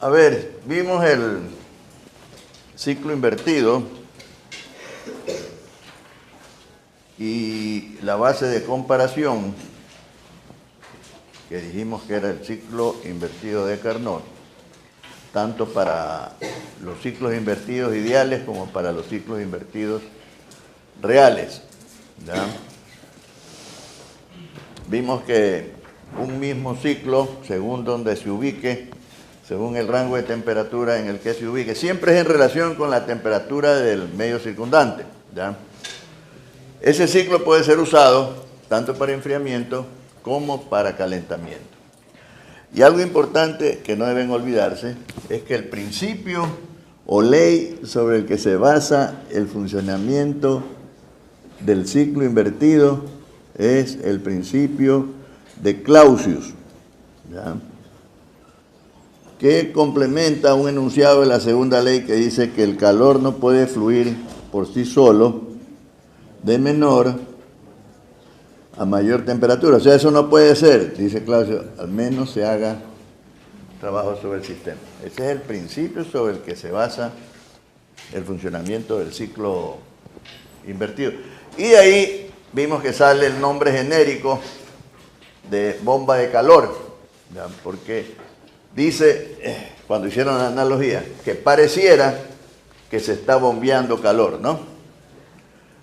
A ver, vimos el ciclo invertido y la base de comparación, que dijimos que era el ciclo invertido de Carnot, tanto para los ciclos invertidos ideales como para los ciclos invertidos reales, ¿ya? Vimos que un mismo ciclo, según donde se ubique, según el rango de temperatura en el que se ubique, siempre es en relación con la temperatura del medio circundante, ¿ya? Ese ciclo puede ser usado tanto para enfriamiento como para calentamiento. Y algo importante que no deben olvidarse es que el principio o ley sobre el que se basa el funcionamiento del ciclo invertido es el principio de Clausius, ¿ya?, que complementa un enunciado de la segunda ley que dice que el calor no puede fluir por sí solo de menor a mayor temperatura. O sea, eso no puede ser, dice Clausius, al menos se haga trabajo sobre el sistema. Ese es el principio sobre el que se basa el funcionamiento del ciclo invertido. Y de ahí vimos que sale el nombre genérico de bomba de calor, ¿ya?, porque dice, cuando hicieron la analogía, que pareciera que se está bombeando calor, ¿no?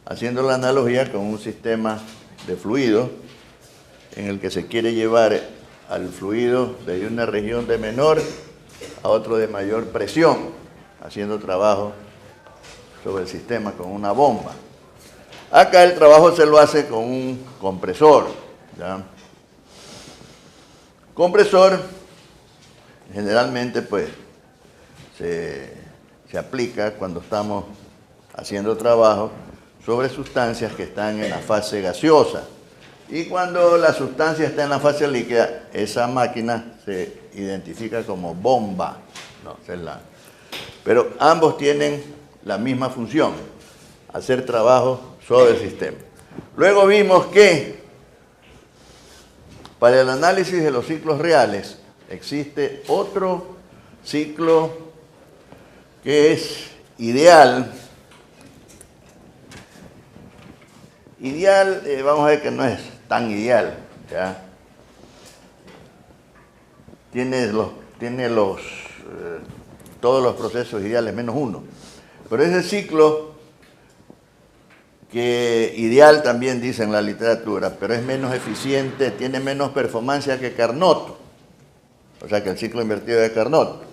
Haciendo la analogía con un sistema de fluido en el que se quiere llevar al fluido desde una región de menor a otro de mayor presión, haciendo trabajo sobre el sistema con una bomba. Acá el trabajo se lo hace con un compresor, ¿ya? Compresor generalmente pues se aplica cuando estamos haciendo trabajo sobre sustancias que están en la fase gaseosa. Y cuando la sustancia está en la fase líquida, esa máquina se identifica como bomba, ¿no? Pero ambos tienen la misma función, hacer trabajo sobre el sistema. Luego vimos que para el análisis de los ciclos reales existe otro ciclo que es ideal. Ideal, vamos a ver que no es tan ideal, ¿ya? Tiene todos los procesos ideales menos uno. Pero ese ciclo, que ideal también dice en la literatura, pero es menos eficiente, tiene menos performance que Carnot, o sea que el ciclo invertido de Carnot,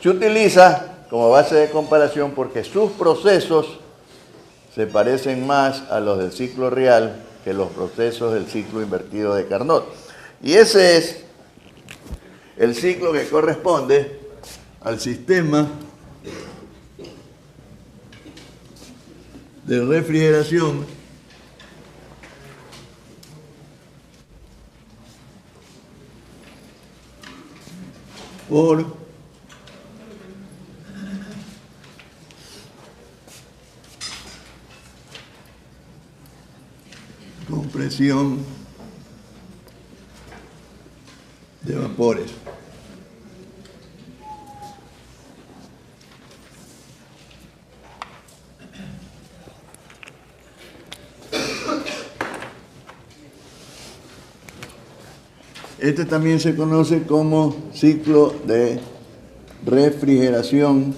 se utiliza como base de comparación porque sus procesos se parecen más a los del ciclo real que los procesos del ciclo invertido de Carnot. Y ese es el ciclo que corresponde al sistema de refrigeración por compresión de vapores. Este también se conoce como ciclo de refrigeración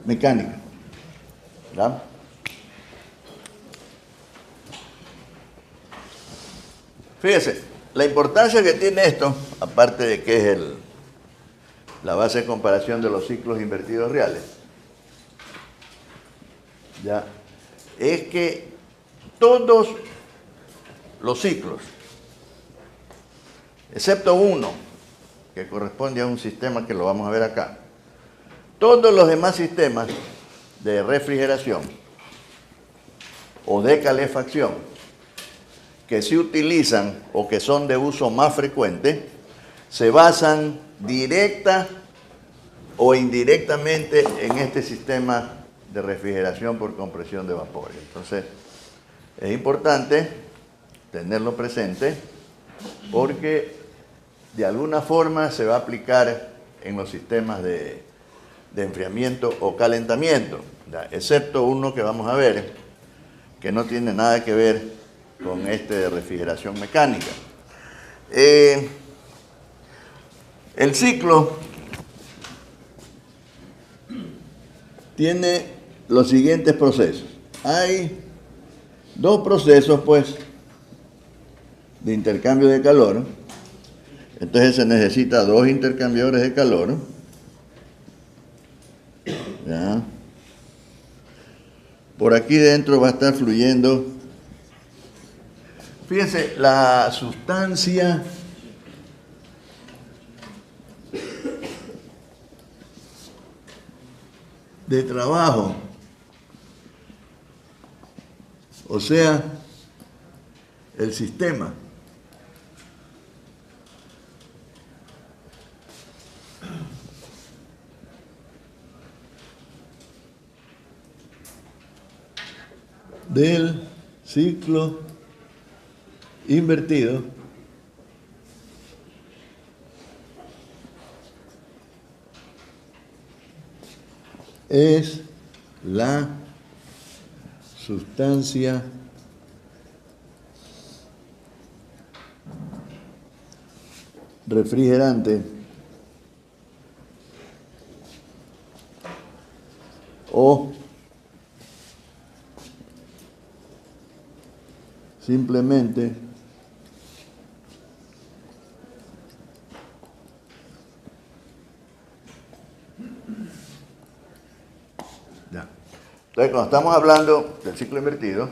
mecánica, ¿verdad? Fíjese, la importancia que tiene esto, aparte de que es la base de comparación de los ciclos invertidos reales, ¿ya?, es que todos los ciclos, excepto uno, que corresponde a un sistema que lo vamos a ver acá, todos los demás sistemas de refrigeración o de calefacción que se utilizan o que son de uso más frecuente, se basan directa o indirectamente en este sistema de refrigeración por compresión de vapores. Entonces, es importante tenerlo presente porque de alguna forma se va a aplicar en los sistemas de enfriamiento o calentamiento, excepto uno que vamos a ver, que no tiene nada que ver con este de refrigeración mecánica. El ciclo tiene los siguientes procesos. Hay dos procesos, pues, de intercambio de calor. Entonces se necesita dos intercambiadores de calor. ¿Ya? Por aquí dentro va a estar fluyendo. Fíjense, la sustancia de trabajo, o sea, el sistema, del ciclo invertido es la sustancia refrigerante o simplemente ya. Entonces, cuando estamos hablando del ciclo invertido,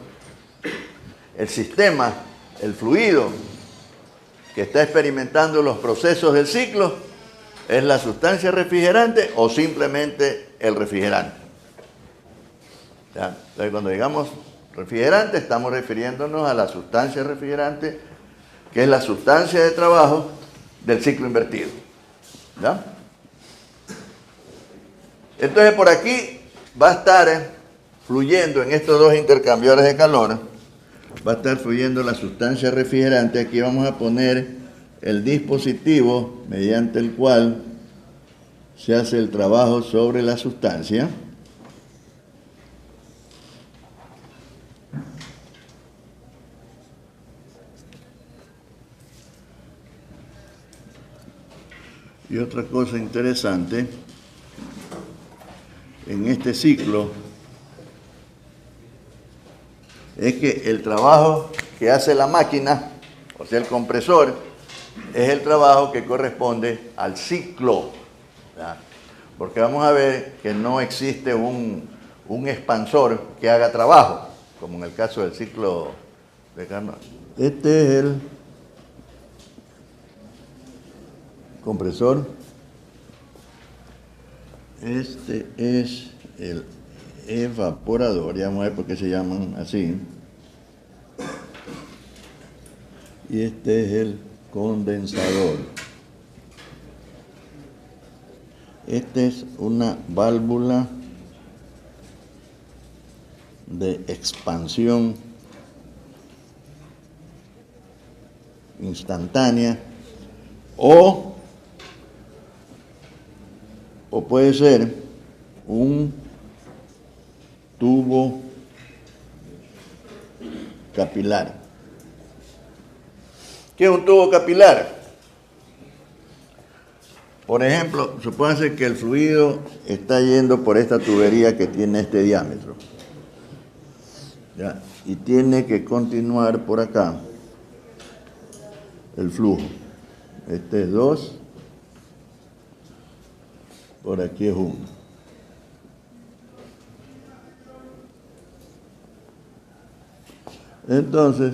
el sistema, el fluido que está experimentando los procesos del ciclo es la sustancia refrigerante o simplemente el refrigerante. ¿Ya? Entonces, cuando digamos refrigerante, estamos refiriéndonos a la sustancia refrigerante, que es la sustancia de trabajo del ciclo invertido. ¿Ya? Entonces, por aquí va a estar fluyendo en estos dos intercambiadores de calor, va a estar fluyendo la sustancia refrigerante. Aquí vamos a poner el dispositivo mediante el cual se hace el trabajo sobre la sustancia. Y otra cosa interesante, en este ciclo, es que el trabajo que hace la máquina, o sea, el compresor, es el trabajo que corresponde al ciclo. ¿Ya? Porque vamos a ver que no existe un expansor que haga trabajo, como en el caso del ciclo de Carnot. Este es el compresor, este es el evaporador, ya vamos a ver por qué se llaman así, y este es el condensador. Esta es una válvula de expansión instantánea o puede ser un tubo capilar. ¿Qué es un tubo capilar? Por ejemplo, supóngase que el fluido está yendo por esta tubería que tiene este diámetro, ¿ya? Y tiene que continuar por acá el flujo. Este es 2, por aquí es 1. Entonces,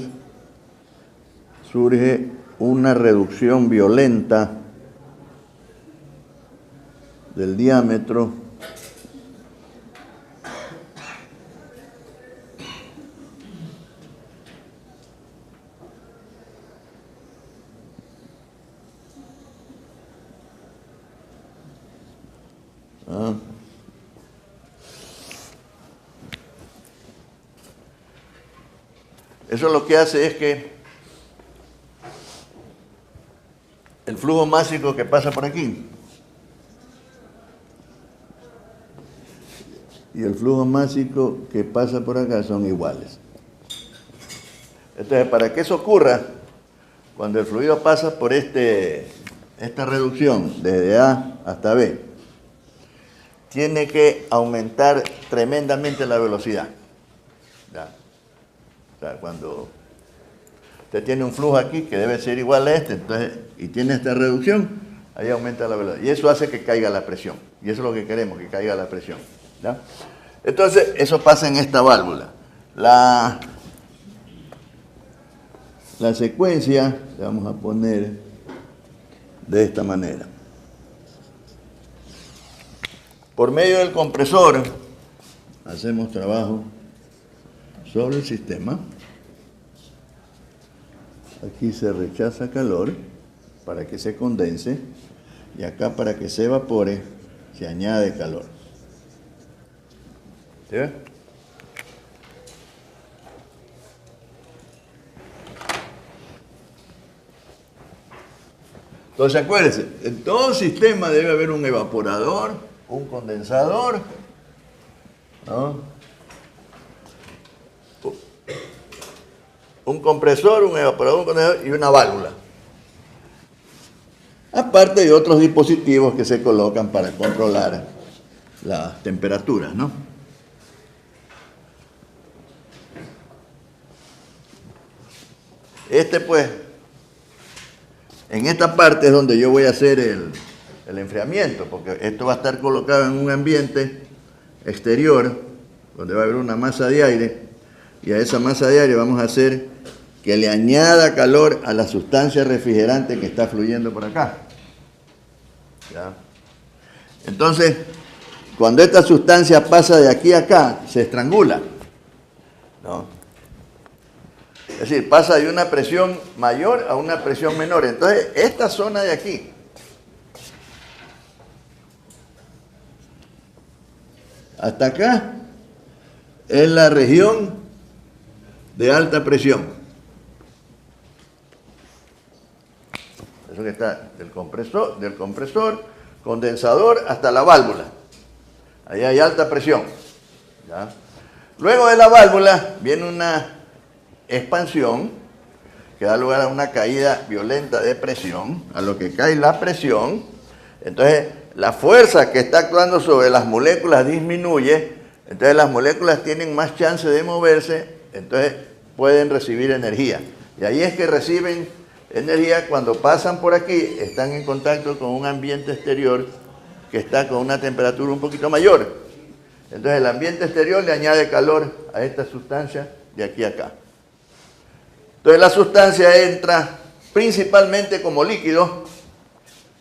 surge una reducción violenta del diámetro Eso lo que hace es que el flujo másico que pasa por aquí y el flujo másico que pasa por acá son iguales. Entonces, para que eso ocurra, cuando el fluido pasa por esta reducción desde A hasta B, tiene que aumentar tremendamente la velocidad. ¿Ya? O sea, cuando usted tiene un flujo aquí que debe ser igual a este, entonces, y tiene esta reducción, ahí aumenta la velocidad. Y eso hace que caiga la presión. Y eso es lo que queremos, que caiga la presión. ¿Ya? Entonces, eso pasa en esta válvula. La secuencia le vamos a poner de esta manera. Por medio del compresor, hacemos trabajo sobre el sistema. Aquí se rechaza calor para que se condense y acá para que se evapore se añade calor. ¿Sí ve? Entonces acuérdense, en todo sistema debe haber un evaporador, un condensador, ¿no? Un compresor, un evaporador, un condensador y una válvula. Aparte de otros dispositivos que se colocan para controlar las temperaturas, ¿no? Pues, en esta parte es donde yo voy a hacer el enfriamiento, porque esto va a estar colocado en un ambiente exterior, donde va a haber una masa de aire, y a esa masa de aire vamos a hacer que le añada calor a la sustancia refrigerante que está fluyendo por acá. ¿Ya? Entonces, cuando esta sustancia pasa de aquí a acá, se estrangula, ¿no? Es decir, pasa de una presión mayor a una presión menor. Entonces, esta zona de aquí, hasta acá, es la región de alta presión. Eso que está del compresor, condensador, hasta la válvula. Ahí hay alta presión. ¿Ya? Luego de la válvula viene una expansión que da lugar a una caída violenta de presión, a lo que cae la presión. Entonces la fuerza que está actuando sobre las moléculas disminuye, entonces las moléculas tienen más chance de moverse, entonces pueden recibir energía. Y ahí es que reciben energía cuando pasan por aquí, están en contacto con un ambiente exterior que está con una temperatura un poquito mayor. Entonces el ambiente exterior le añade calor a esta sustancia de aquí a acá. Entonces la sustancia entra principalmente como líquido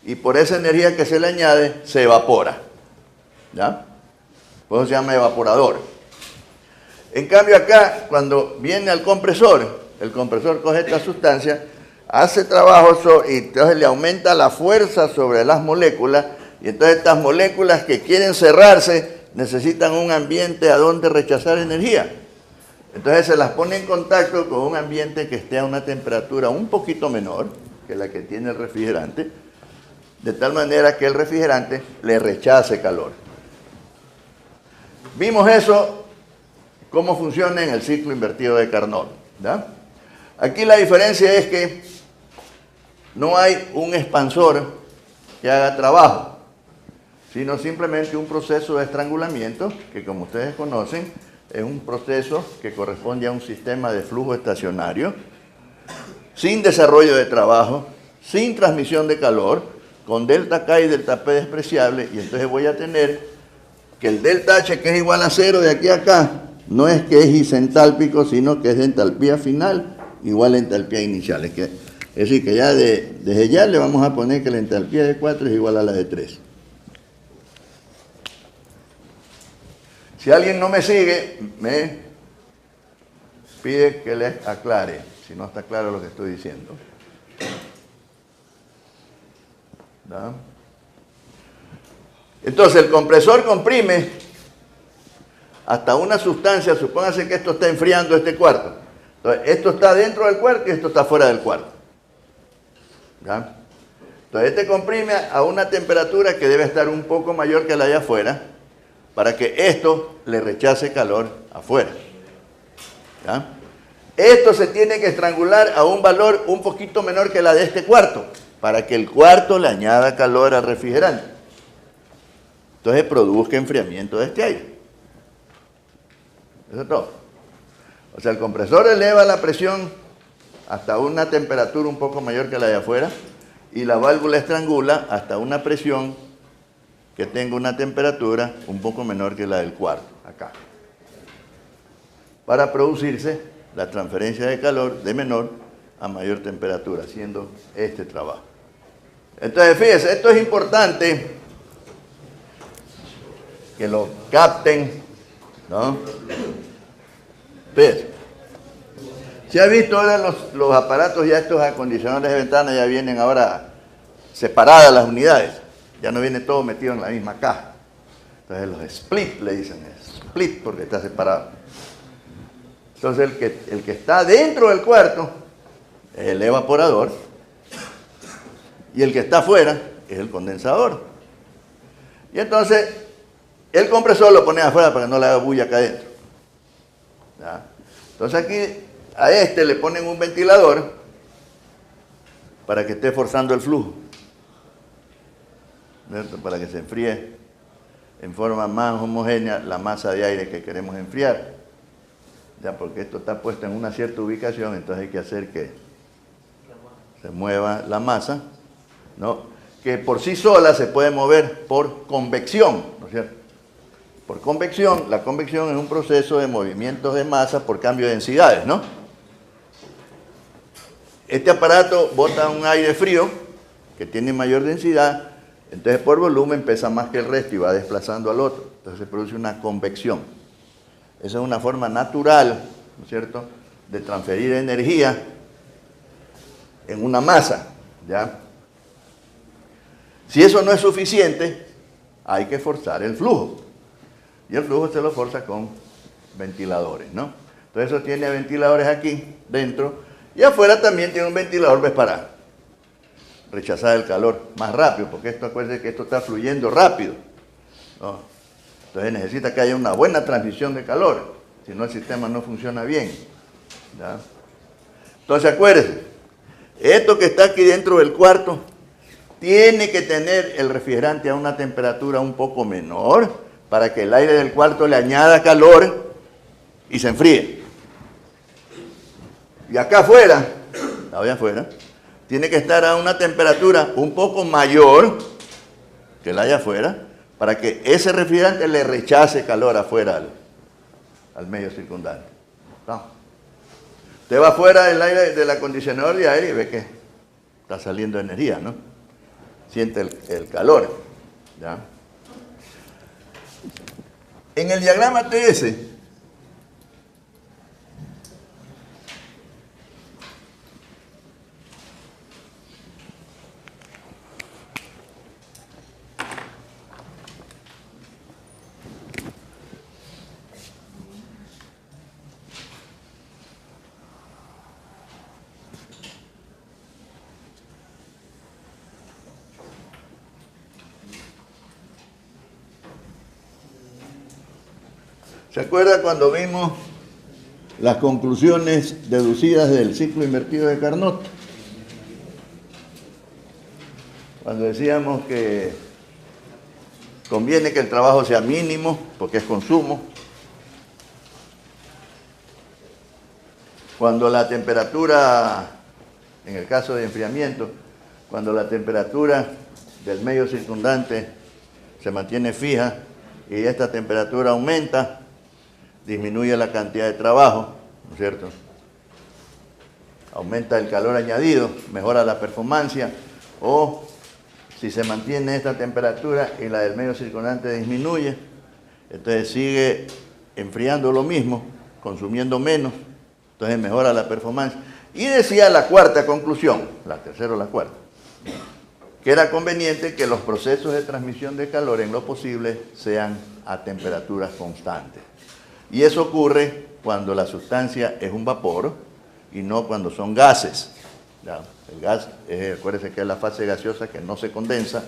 y por esa energía que se le añade se evapora. ¿Ya? Por eso se llama evaporador. En cambio acá, cuando viene al compresor, el compresor coge esta sustancia, hace trabajo y entonces le aumenta la fuerza sobre las moléculas y entonces estas moléculas que quieren cerrarse necesitan un ambiente a donde rechazar energía. Entonces se las pone en contacto con un ambiente que esté a una temperatura un poquito menor que la que tiene el refrigerante, de tal manera que el refrigerante le rechace calor. Vimos eso, cómo funciona en el ciclo invertido de Carnot, ¿ya? Aquí la diferencia es que no hay un expansor que haga trabajo, sino simplemente un proceso de estrangulamiento que, como ustedes conocen, es un proceso que corresponde a un sistema de flujo estacionario, sin desarrollo de trabajo, sin transmisión de calor, con delta K y delta P despreciable, y entonces voy a tener que el delta H, que es igual a 0 de aquí a acá, no es que es isentálpico, sino que es de entalpía final igual a entalpía inicial. Es decir, que ya desde ya le vamos a poner que la entalpía de 4 es igual a la de 3. Si alguien no me sigue, me pide que les aclare, si no está claro lo que estoy diciendo. ¿Da? Entonces el compresor comprime hasta una sustancia, supóngase que esto está enfriando este cuarto. Entonces esto está dentro del cuarto y esto está fuera del cuarto. ¿Da? Entonces este comprime a una temperatura que debe estar un poco mayor que la de afuera, para que esto le rechace calor afuera. ¿Ya? Esto se tiene que estrangular a un valor un poquito menor que la de este cuarto, para que el cuarto le añada calor al refrigerante. Entonces produzca enfriamiento de este aire. Eso es todo. O sea, el compresor eleva la presión hasta una temperatura un poco mayor que la de afuera y la válvula estrangula hasta una presión que tenga una temperatura un poco menor que la del cuarto, acá. Para producirse la transferencia de calor de menor a mayor temperatura, haciendo este trabajo. Entonces, fíjense, esto es importante que lo capten, ¿no? Fíjense. ¿Se ha visto ahora los aparatos ya estos acondicionadores de ventanas ya vienen ahora separadas las unidades? Ya no viene todo metido en la misma caja. Entonces los split le dicen, split porque está separado. Entonces el que está dentro del cuarto es el evaporador y el que está afuera es el condensador. Y entonces el compresor lo pone afuera para que no le haga bulla acá adentro. ¿Ya? Entonces aquí a este le ponen un ventilador para que esté forzando el flujo, ¿cierto? Para que se enfríe en forma más homogénea la masa de aire que queremos enfriar. Ya, porque esto está puesto en una cierta ubicación, entonces hay que hacer que se mueva la masa, ¿no? Que por sí sola se puede mover por convección, ¿no es cierto? Por convección, la convección es un proceso de movimientos de masa por cambio de densidades, ¿no? Este aparato bota un aire frío que tiene mayor densidad, entonces por volumen pesa más que el resto y va desplazando al otro, entonces se produce una convección. Esa es una forma natural, ¿no es cierto?, de transferir energía en una masa, ¿ya? Si eso no es suficiente, hay que forzar el flujo. Y el flujo se lo forza con ventiladores, ¿no? Entonces eso tiene ventiladores aquí dentro y afuera también tiene un ventilador para rechazar el calor más rápido, porque esto, acuérdense que esto está fluyendo rápido, ¿no? Entonces necesita que haya una buena transmisión de calor, si no el sistema no funciona bien, ¿ya? Entonces acuérdense, esto que está aquí dentro del cuarto tiene que tener el refrigerante a una temperatura un poco menor para que el aire del cuarto le añada calor y se enfríe. Y acá afuera, allá afuera, tiene que estar a una temperatura un poco mayor que la de afuera para que ese refrigerante le rechace calor afuera al medio circundante. ¿No? Usted va afuera del aire, del acondicionador de aire y ve que está saliendo energía, ¿no? Siente el calor, ¿ya? En el diagrama TS, ¿se acuerda cuando vimos las conclusiones deducidas del ciclo invertido de Carnot? Cuando decíamos que conviene que el trabajo sea mínimo, porque es consumo. Cuando la temperatura, en el caso de enfriamiento, cuando la temperatura del medio circundante se mantiene fija y esta temperatura aumenta, disminuye la cantidad de trabajo, ¿no es cierto? Aumenta el calor añadido, mejora la performancia, o si se mantiene esta temperatura y la del medio circundante disminuye, entonces sigue enfriando lo mismo, consumiendo menos, entonces mejora la performance. Y decía la cuarta conclusión, la tercera o la cuarta, que era conveniente que los procesos de transmisión de calor en lo posible sean a temperaturas constantes. Y eso ocurre cuando la sustancia es un vapor y no cuando son gases, ¿ya? El gas, acuérdense que es la fase gaseosa que no se condensa.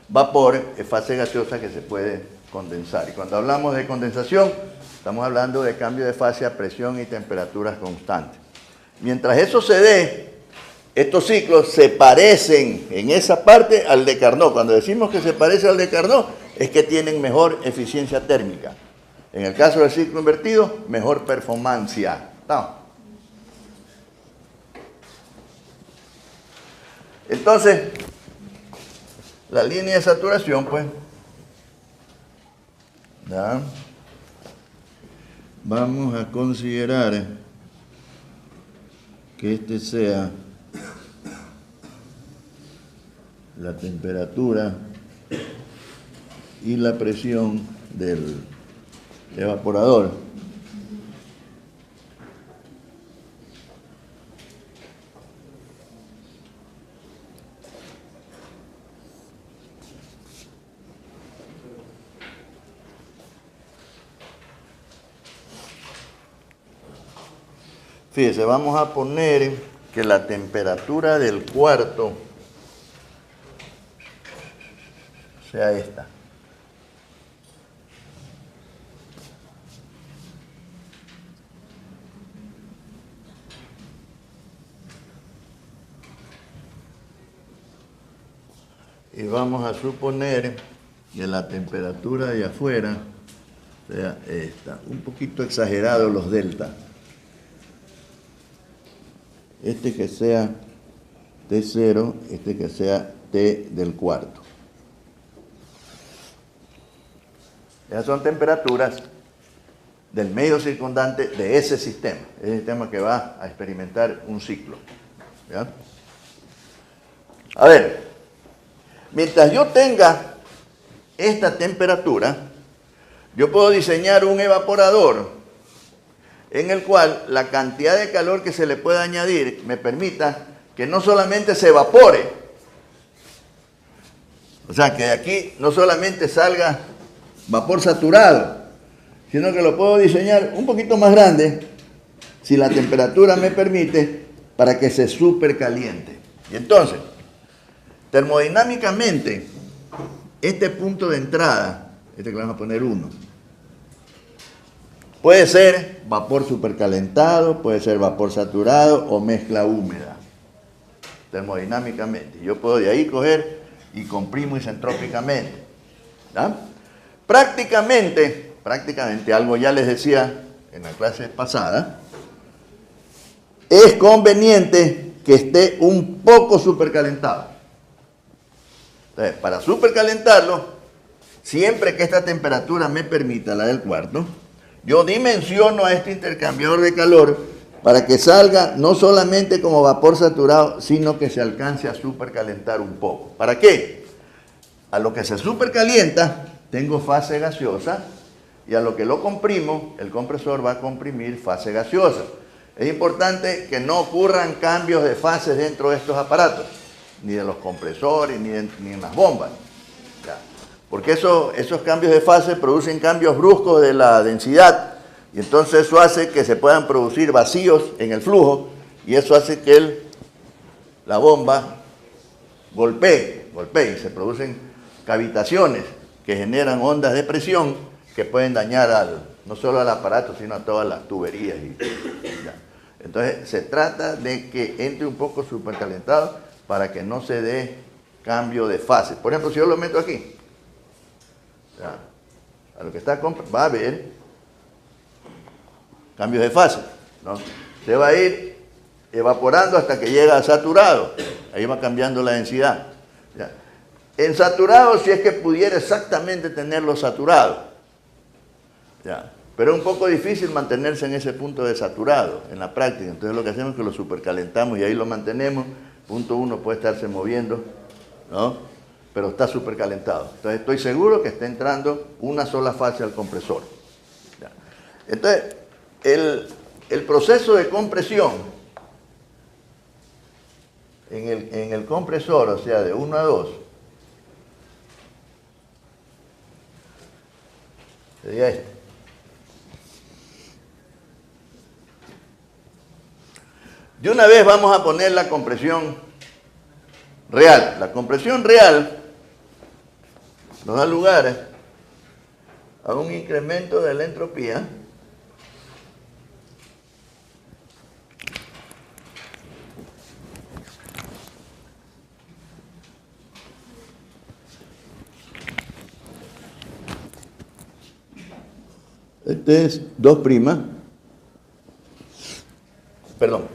Vapor es fase gaseosa que se puede condensar. Y cuando hablamos de condensación, estamos hablando de cambio de fase a presión y temperaturas constantes. Mientras eso se dé, estos ciclos se parecen en esa parte al de Carnot. Cuando decimos que se parece al de Carnot, es que tienen mejor eficiencia térmica. En el caso del ciclo invertido, mejor performancia. ¿No? Entonces, la línea de saturación, pues, ¿ya? Vamos a considerar que este sea la temperatura y la presión del evaporador. Fíjese, vamos a poner que la temperatura del cuarto sea esta. Y vamos a suponer que la temperatura de afuera sea esta. Un poquito exagerado los deltas. Este que sea T0, este que sea T del cuarto. Esas son temperaturas del medio circundante de ese sistema. Es el sistema que va a experimentar un ciclo. ¿Ya? A ver, mientras yo tenga esta temperatura, yo puedo diseñar un evaporador en el cual la cantidad de calor que se le pueda añadir me permita que no solamente se evapore, o sea, que de aquí no solamente salga vapor saturado, sino que lo puedo diseñar un poquito más grande, si la temperatura me permite, para que se supercaliente. Y entonces, termodinámicamente, este punto de entrada, este que le vamos a poner 1, puede ser vapor supercalentado, puede ser vapor saturado o mezcla húmeda, termodinámicamente. Yo puedo de ahí coger y comprimo isentrópicamente. ¿Ya? Prácticamente, algo ya les decía en la clase pasada, es conveniente que esté un poco supercalentado. Entonces, para supercalentarlo, siempre que esta temperatura me permita, la del cuarto, yo dimensiono a este intercambiador de calor para que salga no solamente como vapor saturado, sino que se alcance a supercalentar un poco. ¿Para qué? A lo que se supercalienta, tengo fase gaseosa, y a lo que lo comprimo, el compresor va a comprimir fase gaseosa. Es importante que no ocurran cambios de fase dentro de estos aparatos, ni de los compresores, ni en las bombas. ¿Ya? Porque esos cambios de fase producen cambios bruscos de la densidad, y entonces eso hace que se puedan producir vacíos en el flujo, y eso hace que la bomba golpee, y se producen cavitaciones que generan ondas de presión que pueden dañar no solo al aparato, sino a todas las tuberías. ¿Ya? Entonces se trata de que entre un poco supercalentado para que no se dé cambio de fase. Por ejemplo, si yo lo meto aquí, ¿ya? A lo que está va a haber cambios de fase, ¿no? Se va a ir evaporando hasta que llega a saturado. Ahí va cambiando la densidad. ¿Ya? En saturado, si es que pudiera exactamente tenerlo saturado. ¿Ya? Pero es un poco difícil mantenerse en ese punto de saturado en la práctica. Entonces lo que hacemos es que lo supercalentamos y ahí lo mantenemos. Punto 1 puede estarse moviendo, ¿no? Pero está supercalentado. Entonces estoy seguro que está entrando una sola fase al compresor. ¿Ya? Entonces, el proceso de compresión en el compresor, o sea, de 1 a 2, sería este. De una vez vamos a poner la compresión real. La compresión real nos da lugar a un incremento de la entropía este es 2', perdón.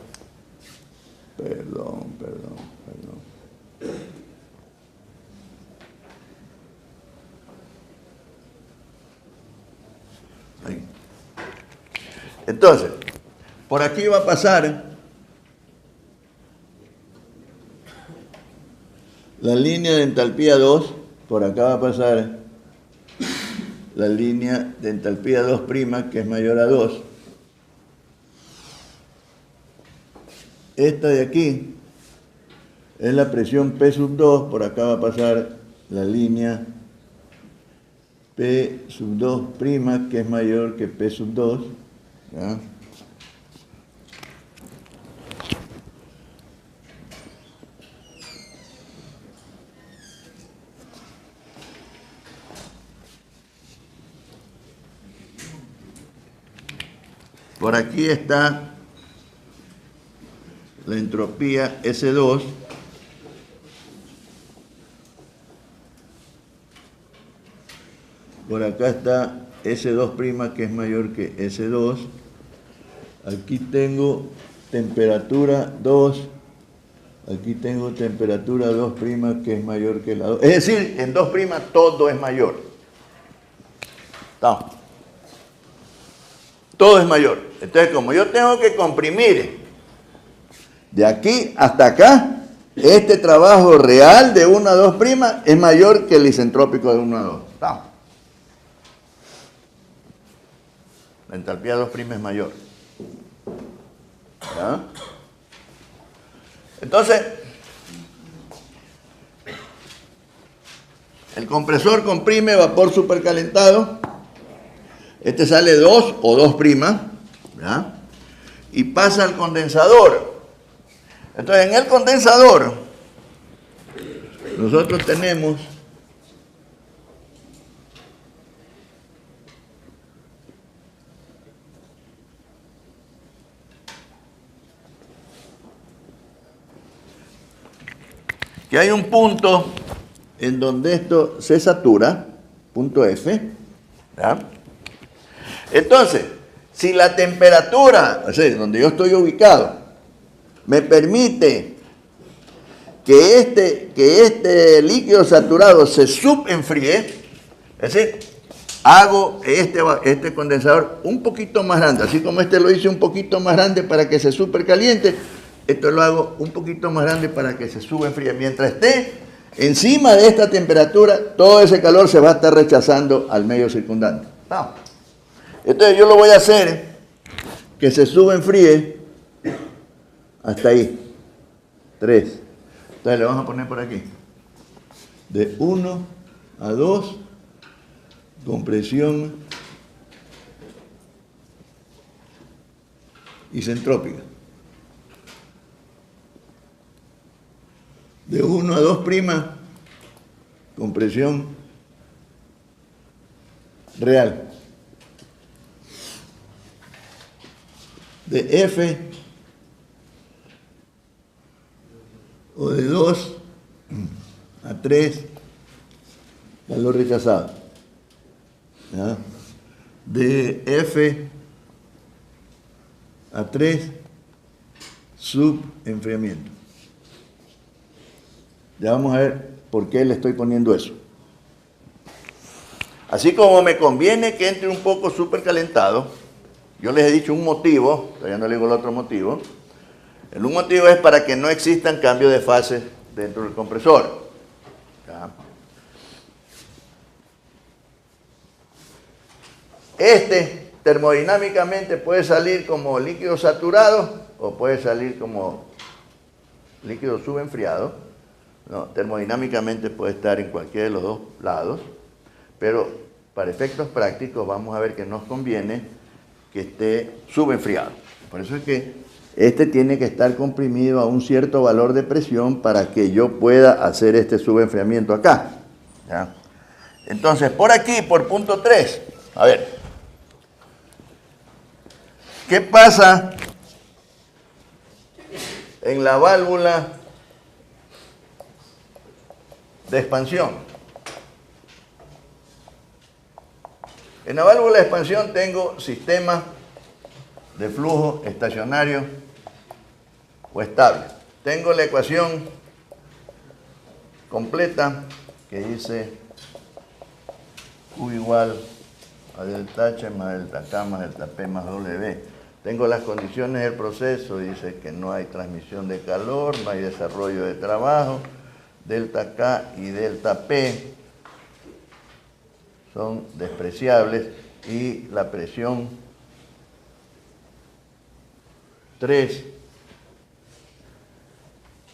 Ahí. Entonces, por aquí va a pasar la línea de entalpía 2, por acá va a pasar la línea de entalpía 2', que es mayor a 2. Esta de aquí es la presión P2, por acá va a pasar la línea P2', que es mayor que P2. ¿Ya? Por aquí está la entropía S2, por acá está S2', que es mayor que S2, aquí tengo temperatura 2, aquí tengo temperatura 2', que es mayor que la 2, es decir, en 2' todo es mayor. ¿Está? Todo es mayor. Entonces, como yo tengo que comprimir de aquí hasta acá, este trabajo real de 1 a 2' es mayor que el isentrópico de 1 a 2. ¿Está? La entalpía 2' es mayor. ¿Ya? Entonces, el compresor comprime vapor supercalentado. Este sale 2 o 2', ¿ya? Y pasa al condensador. Entonces, en el condensador, nosotros tenemos que hay un punto en donde esto se satura, punto F, ¿ya? Entonces, si la temperatura, o sea, donde yo estoy ubicado, me permite que este líquido saturado se subenfríe, es decir, hago este condensador un poquito más grande, así como este lo hice un poquito más grande para que se supercaliente, esto lo hago un poquito más grande para que se subenfríe. Mientras esté encima de esta temperatura, todo ese calor se va a estar rechazando al medio circundante. Vamos. Entonces yo lo voy a hacer que se subenfríe hasta ahí, 3. Entonces le vamos a poner por aquí, de 1 a 2, compresión isentrópica. De 1 a 2', compresión real. De F o de 2 a 3, calor rechazado. ¿Ya? De F a 3, subenfriamiento. Ya vamos a ver por qué le estoy poniendo eso. Así como me conviene que entre un poco supercalentado, yo les he dicho un motivo, todavía no le digo el otro motivo. El un motivo es para que no existan cambios de fase dentro del compresor. ¿Ya? Este termodinámicamente puede salir como líquido saturado o puede salir como líquido subenfriado. No, termodinámicamente puede estar en cualquiera de los dos lados, pero para efectos prácticos vamos a ver que nos conviene que esté subenfriado. Por eso es que este tiene que estar comprimido a un cierto valor de presión para que yo pueda hacer este subenfriamiento acá. ¿Ya? Entonces, por aquí, por punto 3, a ver, ¿qué pasa en la válvula de expansión? En la válvula de expansión tengo sistema de flujo estacionario o estable. Tengo la ecuación completa que dice Q igual a delta H más delta K más delta P más W. Tengo las condiciones del proceso, dice que no hay transmisión de calor, no hay desarrollo de trabajo, delta K y delta P son despreciables y la presión 3,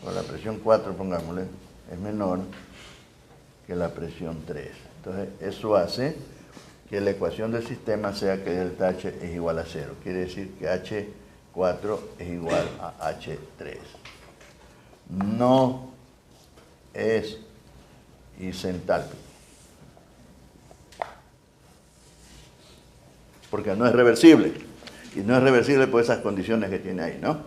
o la presión 4, pongámosle, es menor que la presión 3. Entonces, eso hace que la ecuación del sistema sea que delta H es igual a 0. Quiere decir que H4 es igual a H3. No es isentálpico, porque no es reversible. Y no es reversible por esas condiciones que tiene ahí, ¿no?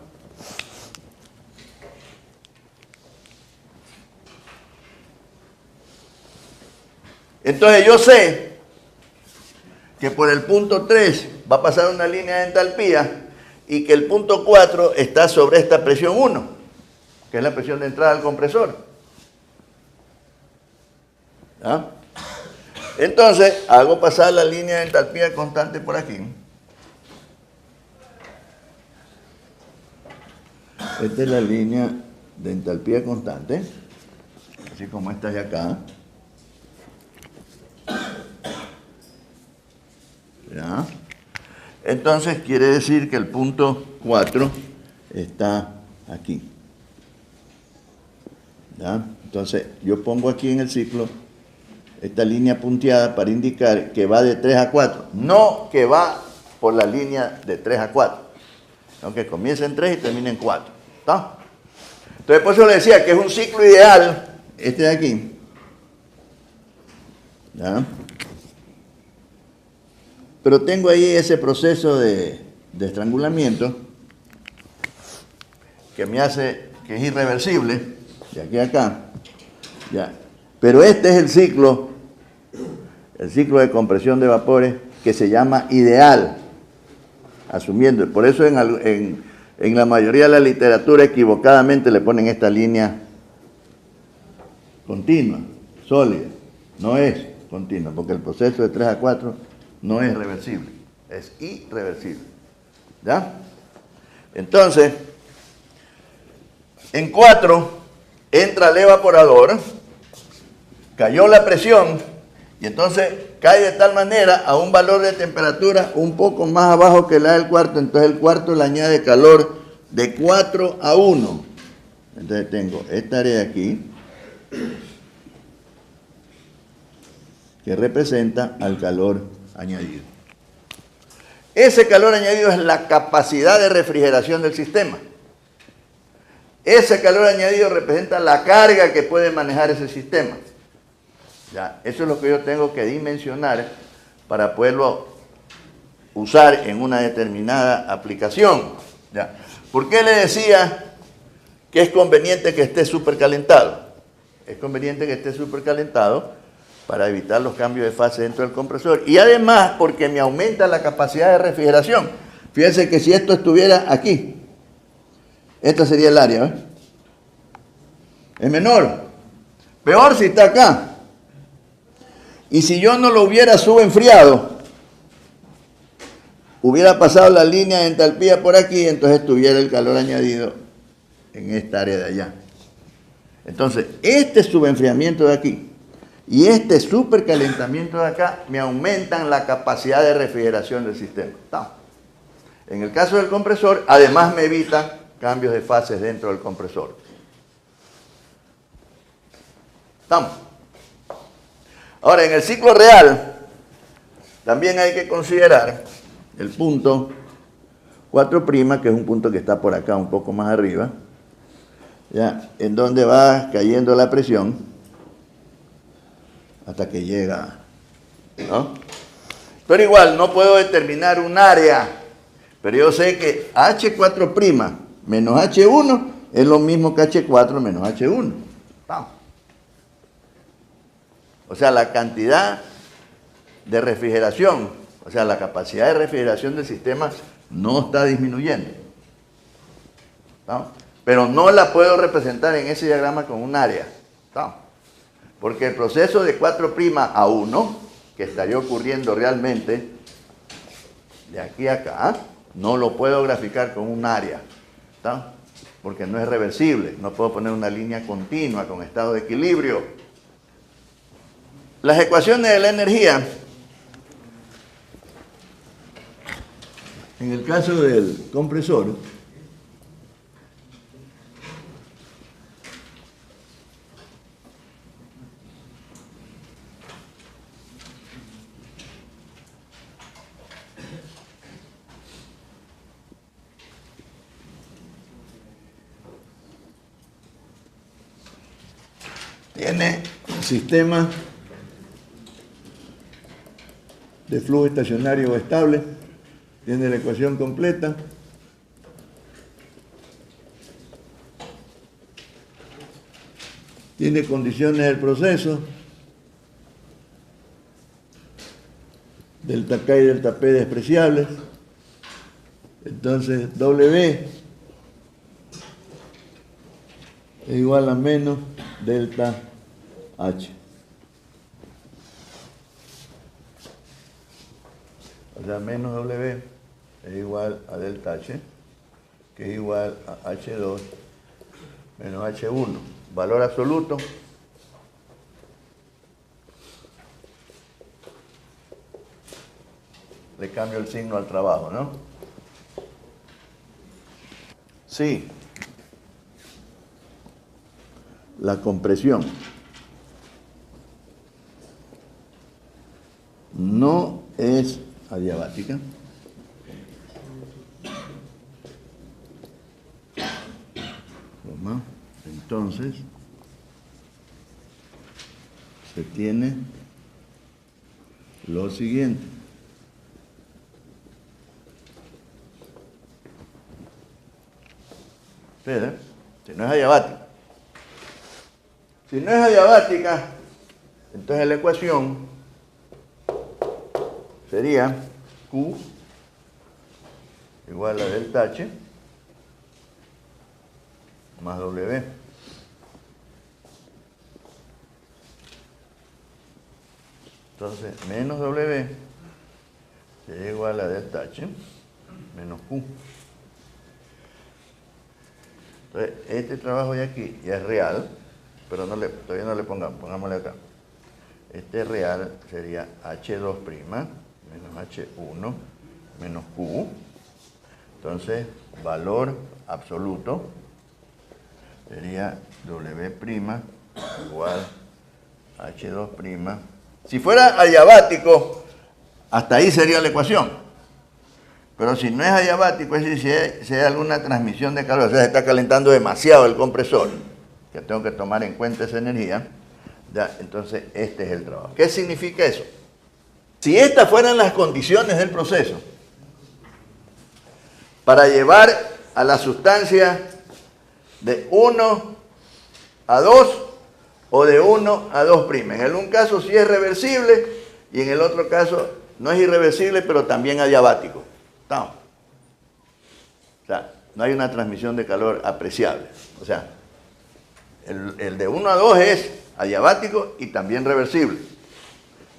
Entonces yo sé que por el punto 3 va a pasar una línea de entalpía y que el punto 4 está sobre esta presión 1, que es la presión de entrada al compresor. ¿Ah? Entonces hago pasar la línea de entalpía constante por aquí. Esta es la línea de entalpía constante, así como esta de acá. ¿Ya? Entonces quiere decir que el punto 4 está aquí. ¿Ya? Entonces yo pongo aquí en el ciclo esta línea punteada para indicar que va de 3 a 4, no que va por la línea de 3 a 4, aunque comienza en 3 y termina en 4. ¿Está? Entonces por eso le decía que es un ciclo ideal este de aquí. ¿Ya? Pero tengo ahí ese proceso de estrangulamiento que me hace que es irreversible, de aquí a acá. ¿Ya? Pero este es el ciclo de compresión de vapores que se llama ideal, asumiendo. Por eso en la mayoría de la literatura equivocadamente le ponen esta línea continua, sólida. No es continua, porque el proceso de 3 a 4 no es reversible, es irreversible. ¿Ya? Entonces, en 4 entra el evaporador, cayó la presión y entonces cae de tal manera a un valor de temperatura un poco más abajo que la del cuarto. Entonces el cuarto le añade calor de 4 a 1. Entonces tengo esta área de aquí que representa al calor añadido. Ese calor añadido es la capacidad de refrigeración del sistema. Ese calor añadido representa la carga que puede manejar ese sistema. ¿Ya? Eso es lo que yo tengo que dimensionar para poderlo usar en una determinada aplicación. ¿Ya? ¿Por qué le decía que es conveniente que esté supercalentado? Es conveniente que esté supercalentado para evitar los cambios de fase dentro del compresor. Y además porque me aumenta la capacidad de refrigeración. Fíjense que si esto estuviera aquí, esta sería el área, ¿eh? Es menor. Peor si está acá. Y si yo no lo hubiera subenfriado, hubiera pasado la línea de entalpía por aquí, entonces tuviera el calor añadido en esta área de allá. Entonces, este subenfriamiento de aquí y este supercalentamiento de acá me aumentan la capacidad de refrigeración del sistema. ¿Está? En el caso del compresor, además me evitan cambios de fases dentro del compresor. ¿Estamos? Ahora, en el ciclo real, también hay que considerar el punto 4', que es un punto que está por acá, un poco más arriba, ¿ya? En donde va cayendo la presión hasta que llega, ¿no? Pero igual, no puedo determinar un área, pero yo sé que H4' menos H1 es lo mismo que H4 menos H1. Vamos. O sea, la cantidad de refrigeración, o sea, la capacidad de refrigeración del sistema no está disminuyendo. ¿No? Pero no la puedo representar en ese diagrama con un área. ¿No? Porque el proceso de 4' a 1, que estaría ocurriendo realmente de aquí a acá, no lo puedo graficar con un área. ¿No? Porque no es reversible. No puedo poner una línea continua con estado de equilibrio. Las ecuaciones de la energía, en el caso del compresor, tiene sistema de flujo estacionario estable, tiene la ecuación completa. Tiene condiciones del proceso, delta K y delta P despreciables. Entonces W es igual a menos delta H. O sea, menos W es igual a delta H, que es igual a H2 menos H1. Valor absoluto. Le cambio el signo al trabajo, ¿no? Sí. La compresión no es adiabática. Entonces, se tiene lo siguiente. Espera, si no es adiabática. Si no es adiabática, entonces la ecuación sería Q igual a delta H más W. Entonces, menos W sería igual a delta H menos Q. Entonces, este trabajo de aquí ya es real, pero todavía no le pongámosle acá. Este real sería H2' menos H1 menos Q. Entonces, valor absoluto sería W' igual a H2'. Si fuera adiabático, hasta ahí sería la ecuación. Pero si no es adiabático, es decir, si hay alguna transmisión de calor, o sea, se está calentando demasiado el compresor, que tengo que tomar en cuenta esa energía, ya, entonces este es el trabajo. ¿Qué significa eso? Si estas fueran las condiciones del proceso, para llevar a la sustancia de 1 a 2 o de 1 a 2'. En el un caso sí es reversible y en el otro caso no es irreversible, pero también adiabático. ¿Estamos? O sea, no hay una transmisión de calor apreciable. O sea, el de 1 a 2 es adiabático y también reversible.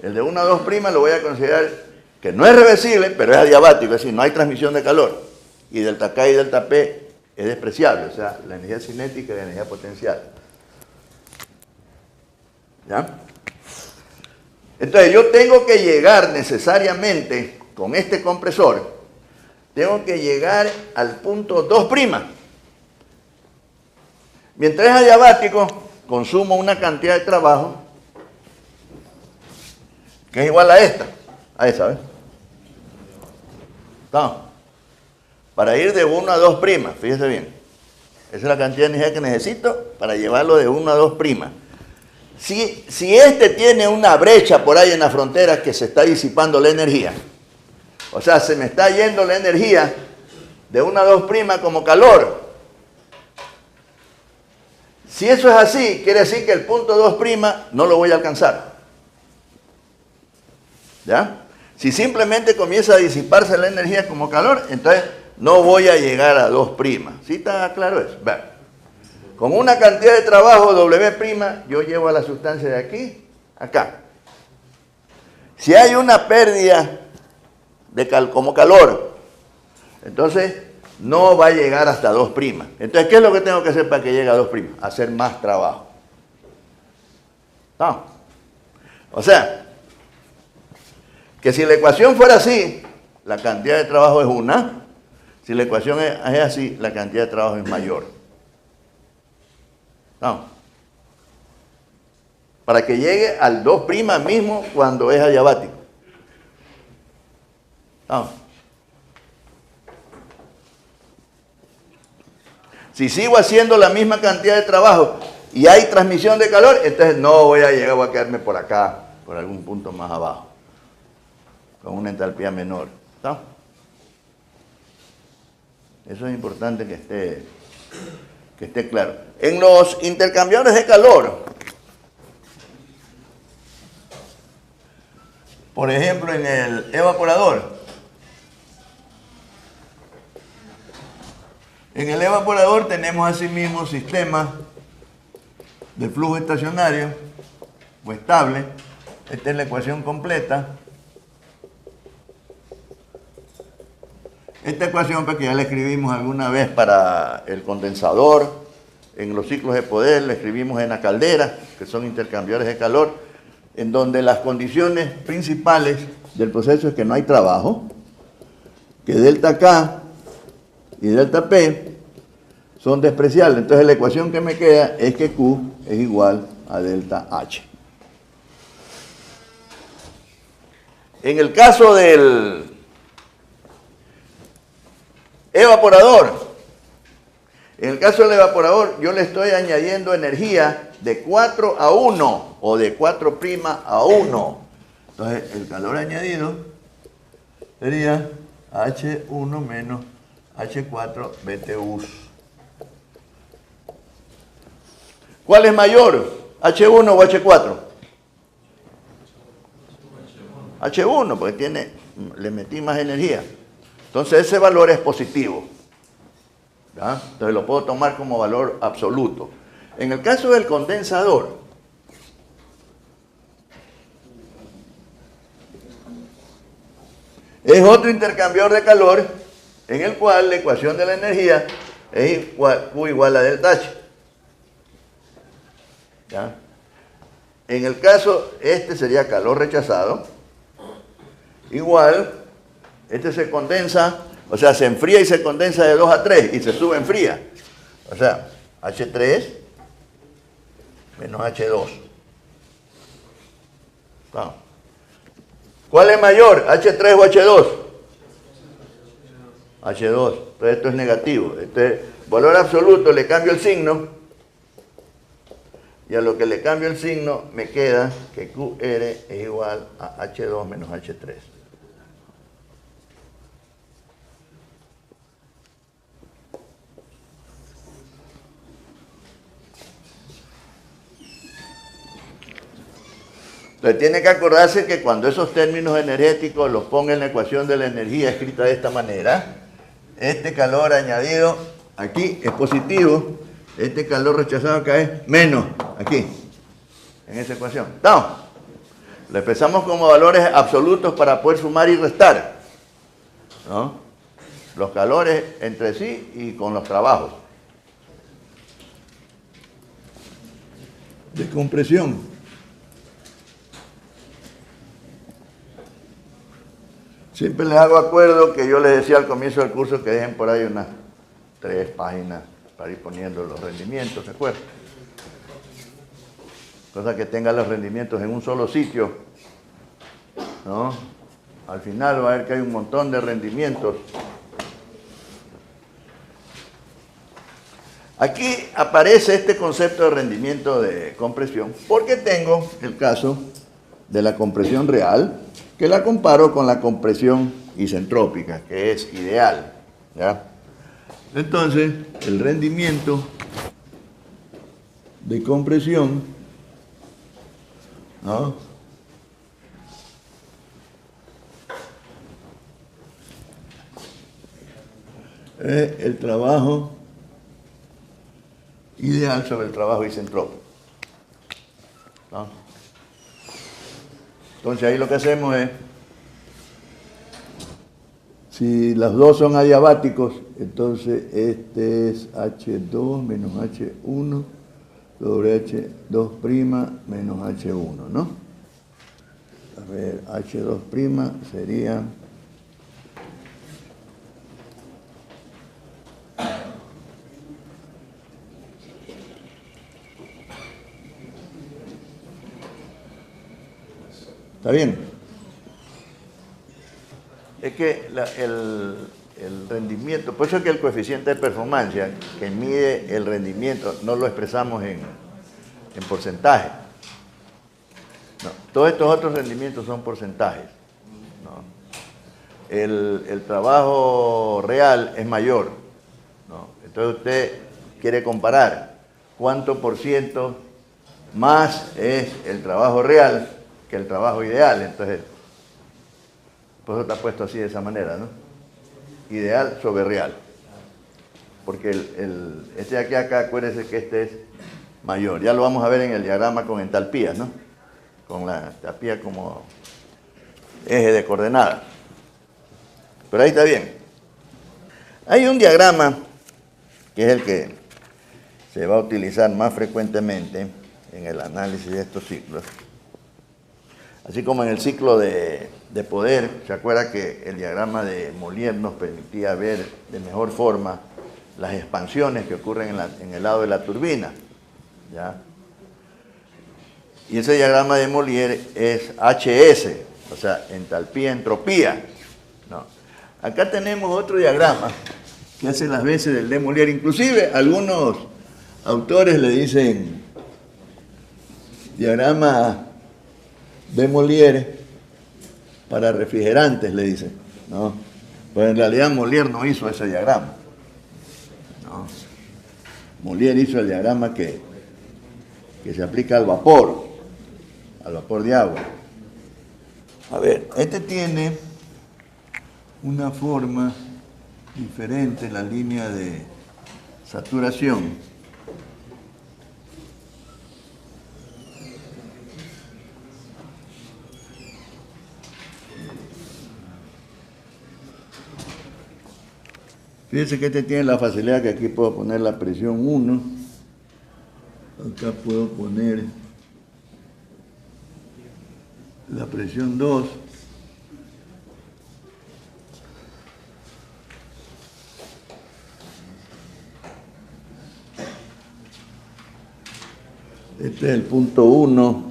El de 1 a 2' lo voy a considerar que no es reversible, pero es adiabático, es decir, no hay transmisión de calor. Y delta K y delta P es despreciable, o sea, la energía cinética y la energía potencial. ¿Ya? Entonces yo tengo que llegar necesariamente con este compresor, tengo que llegar al punto 2'. Mientras es adiabático, consumo una cantidad de trabajo que es igual a esta, a esa, ¿ves? ¿Estamos? para ir de 1 a 2 primas, fíjese bien. Esa es la cantidad de energía que necesito para llevarlo de 1 a 2 primas. Si este tiene una brecha por ahí en la frontera que se está disipando la energía, o sea, se me está yendo la energía de 1 a 2 primas como calor. Si eso es así, quiere decir que el punto 2 prima no lo voy a alcanzar. ¿Ya? Si simplemente comienza a disiparse la energía como calor, entonces no voy a llegar a 2 primas. ¿Sí está claro eso? Bueno, con una cantidad de trabajo W prima, yo llevo a la sustancia de aquí a acá. Si hay una pérdida como calor, entonces no va a llegar hasta 2 primas. Entonces, ¿qué es lo que tengo que hacer para que llegue a 2 primas? Hacer más trabajo. ¿No? O sea, que si la ecuación fuera así, la cantidad de trabajo es 1. Si la ecuación es así, la cantidad de trabajo es mayor. ¿No? Para que llegue al 2 primas mismo cuando es adiabático. ¿No? Si sigo haciendo la misma cantidad de trabajo y hay transmisión de calor, entonces no voy a llegar, voy a quedarme por acá, por algún punto más abajo, con una entalpía menor. ¿Está? Eso es importante que esté claro. En los intercambiadores de calor, por ejemplo, en el evaporador, tenemos asimismo sistemas de flujo estacionario o estable. Esta es la ecuación completa. Esta ecuación que ya la escribimos alguna vez para el condensador, en los ciclos de poder, la escribimos en la caldera, que son intercambiadores de calor, en donde las condiciones principales del proceso es que no hay trabajo, que delta K y delta P son despreciables. Entonces la ecuación que me queda es que Q es igual a delta H. En el caso del evaporador, yo le estoy añadiendo energía de 4 a 1 o de 4' a 1. Entonces el calor añadido sería H1 menos H4 BTUs. ¿Cuál es mayor? ¿H1 o H4? H1, porque le metí más energía. Entonces ese valor es positivo. ¿Ya? Entonces lo puedo tomar como valor absoluto. En el caso del condensador, es otro intercambiador de calor en el cual la ecuación de la energía es Q igual a delta H. ¿Ya? En el caso, este sería calor rechazado. Igual, este se condensa, o sea, se enfría y se condensa de 2 a 3 y se sube en fría. O sea, H3 menos H2. ¿No? ¿Cuál es mayor, H3 o H2? H2. Entonces esto es negativo. Este valor absoluto le cambio el signo. Y a lo que le cambio el signo me queda que QR es igual a H2 menos H3. Entonces tiene que acordarse que cuando esos términos energéticos los ponga en la ecuación de la energía escrita de esta manera, este calor añadido aquí es positivo, este calor rechazado acá es menos, aquí, en esa ecuación. ¿Estamos? Lo empezamos como valores absolutos para poder sumar y restar, ¿no? Los calores entre sí y con los trabajos. De compresión. Siempre les hago acuerdo que yo les decía al comienzo del curso que dejen por ahí unas 3 páginas para ir poniendo los rendimientos, ¿se acuerdan? Cosa que tengan los rendimientos en un solo sitio, ¿no? Al final va a ver que hay un montón de rendimientos, Aquí aparece este concepto de rendimiento de compresión porque tengo el caso de la compresión real, que la comparo con la compresión isentrópica, que es ideal, ¿ya? Entonces, el rendimiento de compresión, ¿no?, es el trabajo ideal sobre el trabajo isentrópico, ¿no? Entonces ahí lo que hacemos es, si los dos son adiabáticos, entonces este es H2 menos H1 sobre H2' menos H1, ¿no? A ver, H2' sería... ¿Está bien? Es que el rendimiento, por eso es que el coeficiente de performance que mide el rendimiento no lo expresamos en porcentaje. No, todos estos otros rendimientos son porcentajes, ¿no? El trabajo real es mayor, ¿no? Entonces usted quiere comparar cuánto por ciento más es el trabajo real que el trabajo ideal. Entonces, por eso está puesto así de esa manera, ¿no? Ideal sobre real. Porque este de aquí acá, acuérdense que este es mayor. Ya lo vamos a ver en el diagrama con entalpías, ¿no? Con la entalpía como eje de coordenadas. Pero ahí está bien. Hay un diagrama que es el que se va a utilizar más frecuentemente en el análisis de estos ciclos. Así como en el ciclo de poder, se acuerda que el diagrama de Mollier nos permitía ver de mejor forma las expansiones que ocurren en el lado de la turbina, ¿ya? Y ese diagrama de Mollier es HS, o sea, entalpía, entropía, ¿no? Acá tenemos otro diagrama que hace las veces del de Mollier. Inclusive algunos autores le dicen diagrama de Mollier para refrigerantes, le dicen, ¿no? Pues en realidad Mollier no hizo ese diagrama, ¿no? Mollier hizo el diagrama que se aplica al vapor de agua. A ver, este tiene una forma diferente en la línea de saturación. Fíjense que este tiene la facilidad que aquí puedo poner la presión 1, acá puedo poner la presión 2, este es el punto 1,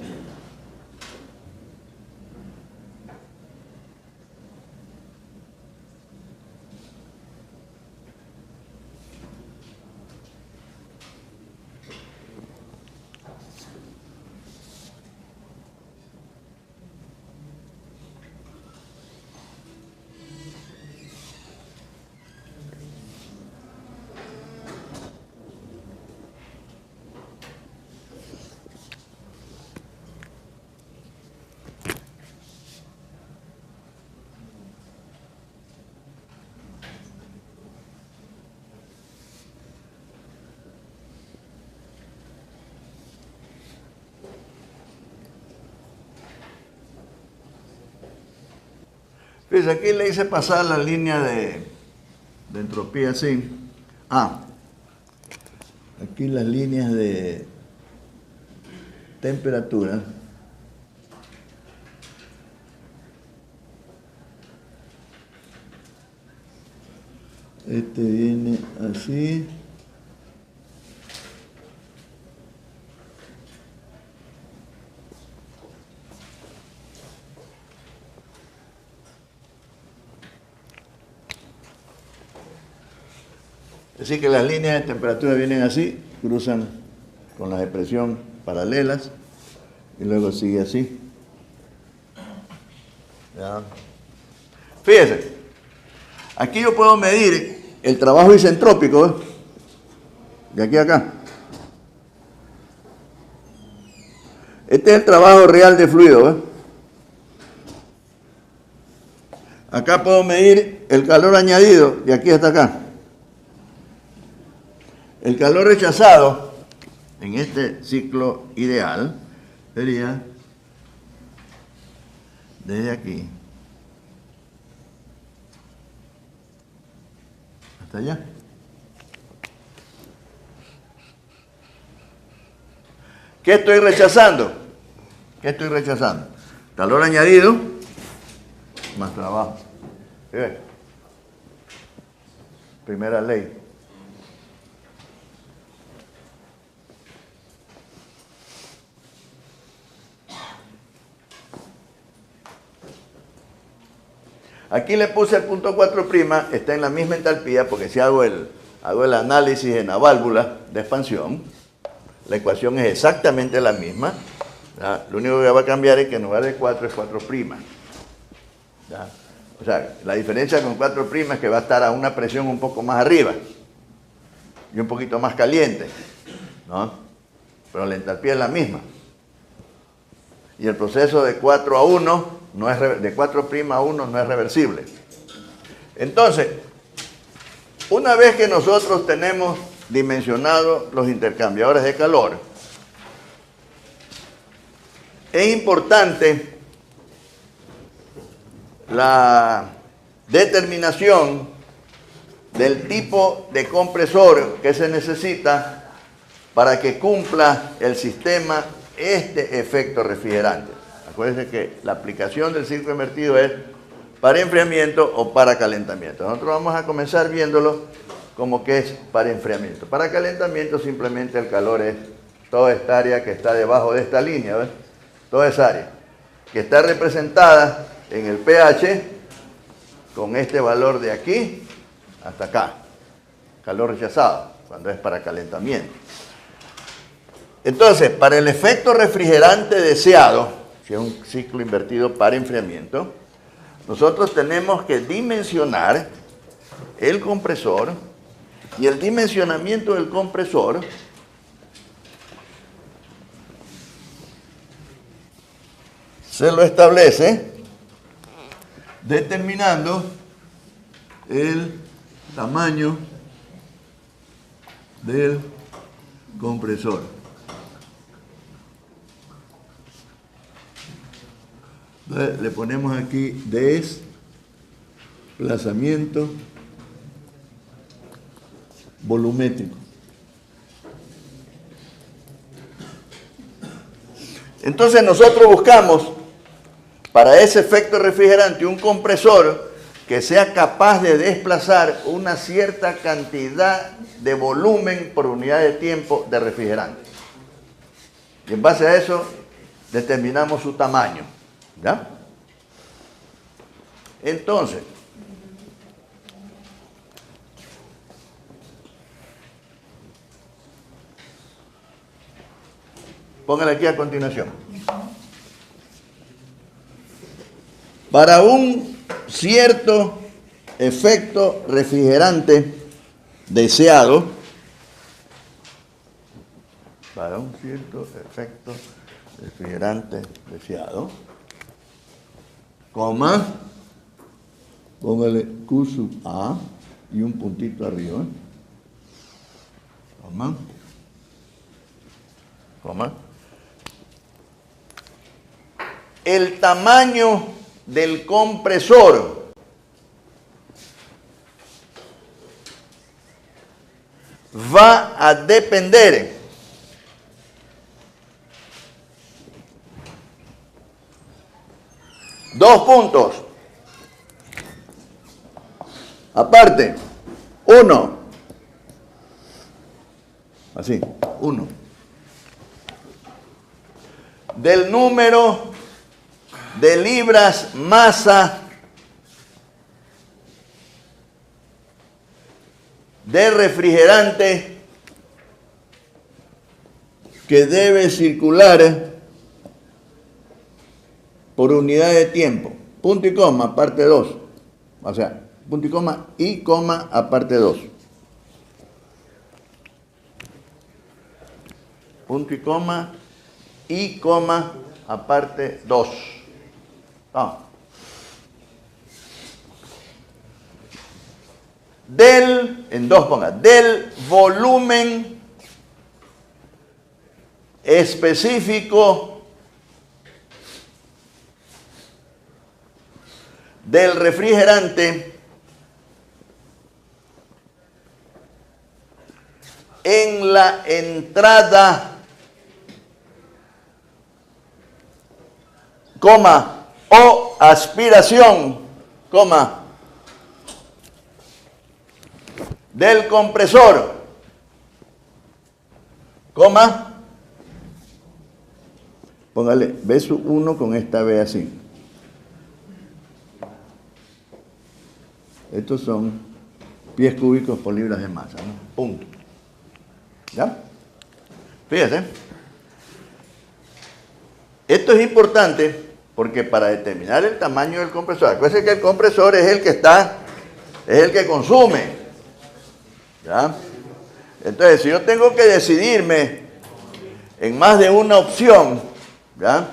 pues aquí le hice pasar la línea de entropía así. Aquí las líneas de temperatura. Este viene así. Es decir, que las líneas de temperatura vienen así, cruzan con la depresión paralelas y luego sigue así. ¿Ya? Fíjense, aquí yo puedo medir el trabajo isentrópico, ¿eh? De aquí a acá. Este es el trabajo real de fluido, ¿eh? Acá puedo medir el calor añadido de aquí hasta acá. El calor rechazado en este ciclo ideal sería desde aquí hasta allá. ¿Qué estoy rechazando? ¿Qué estoy rechazando? Calor añadido más trabajo. ¿Sí? Primera ley. Aquí le puse el punto 4', está en la misma entalpía, porque si hago el análisis en la válvula de expansión, la ecuación es exactamente la misma. ¿Ya? Lo único que va a cambiar es que en lugar de 4 es 4'. ¿Ya? O sea, la diferencia con 4' es que va a estar a una presión un poco más arriba y un poquito más caliente, ¿no? Pero la entalpía es la misma. Y el proceso de 4 a 1 no es de 4' a 1 no es reversible. Entonces, una vez que nosotros tenemos dimensionados los intercambiadores de calor, es importante la determinación del tipo de compresor que se necesita para que cumpla el sistema este efecto refrigerante. Acuérdense que la aplicación del ciclo invertido es para enfriamiento o para calentamiento. Nosotros vamos a comenzar viéndolo como que es para enfriamiento. Para calentamiento simplemente el calor es toda esta área que está debajo de esta línea, ¿ves? Toda esa área que está representada en el pH con este valor de aquí hasta acá. Calor rechazado, cuando es para calentamiento. Entonces, para el efecto refrigerante deseado, si es un ciclo invertido para enfriamiento, nosotros tenemos que dimensionar el compresor, y el dimensionamiento del compresor se lo establece determinando el tamaño del compresor. Entonces, le ponemos aquí desplazamiento volumétrico. Entonces nosotros buscamos para ese efecto refrigerante un compresor que sea capaz de desplazar una cierta cantidad de volumen por unidad de tiempo de refrigerante. Y en base a eso determinamos su tamaño. ¿Ya? Entonces, póngale aquí a continuación. Para un cierto efecto refrigerante deseado, coma, póngale Q sub A y un puntito arriba, coma, el tamaño del compresor va a depender dos puntos. Aparte, uno, así, uno, del número de libras masa de refrigerante que debe circular por unidad de tiempo. Punto y coma, parte 2. O sea, punto y coma, aparte 2. Punto y coma, aparte 2. Del volumen específico del refrigerante en la entrada, coma, o aspiración, coma, del compresor, coma, póngale B1 con esta B así. Estos son pies cúbicos por libras de masa, ¿no? Punto. ¿Ya? Fíjense. Esto es importante porque para determinar el tamaño del compresor, acuérdense que el compresor es el que consume. ¿Ya? Entonces, si yo tengo que decidirme en más de una opción, ¿ya?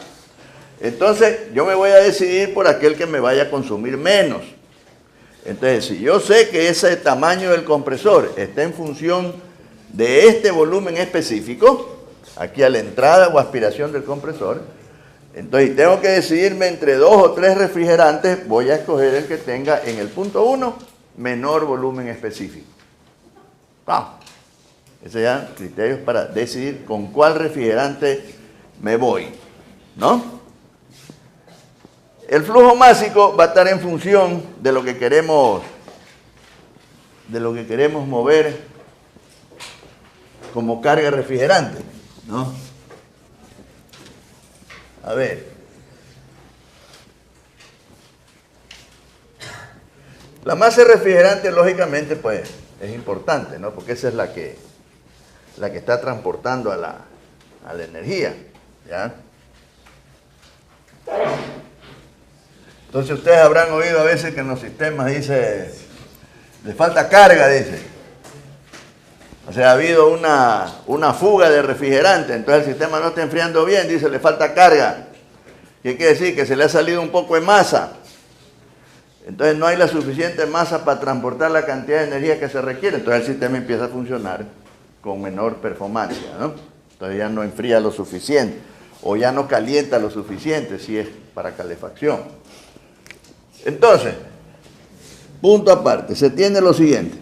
Entonces yo me voy a decidir por aquel que me vaya a consumir menos. Entonces, si yo sé que ese tamaño del compresor está en función de este volumen específico, aquí a la entrada o aspiración del compresor, entonces tengo que decidirme entre 2 o 3 refrigerantes, voy a escoger el que tenga en el punto 1 menor volumen específico. Esos ya criterios para decidir con cuál refrigerante me voy, ¿no? El flujo másico va a estar en función de lo que queremos mover como carga refrigerante, ¿no? A ver. La masa de refrigerante, lógicamente, pues, es importante, ¿no? Porque esa es la que está transportando a la energía, ¿ya? Entonces ustedes habrán oído a veces que en los sistemas dice, le falta carga, dice. O sea, ha habido una fuga de refrigerante, entonces el sistema no está enfriando bien, dice, le falta carga. ¿Qué quiere decir? Que se le ha salido un poco de masa. Entonces no hay la suficiente masa para transportar la cantidad de energía que se requiere, entonces el sistema empieza a funcionar con menor performance, ¿no? Entonces ya no enfría lo suficiente, o ya no calienta lo suficiente, si es para calefacción. Entonces, punto aparte, se tiene lo siguiente.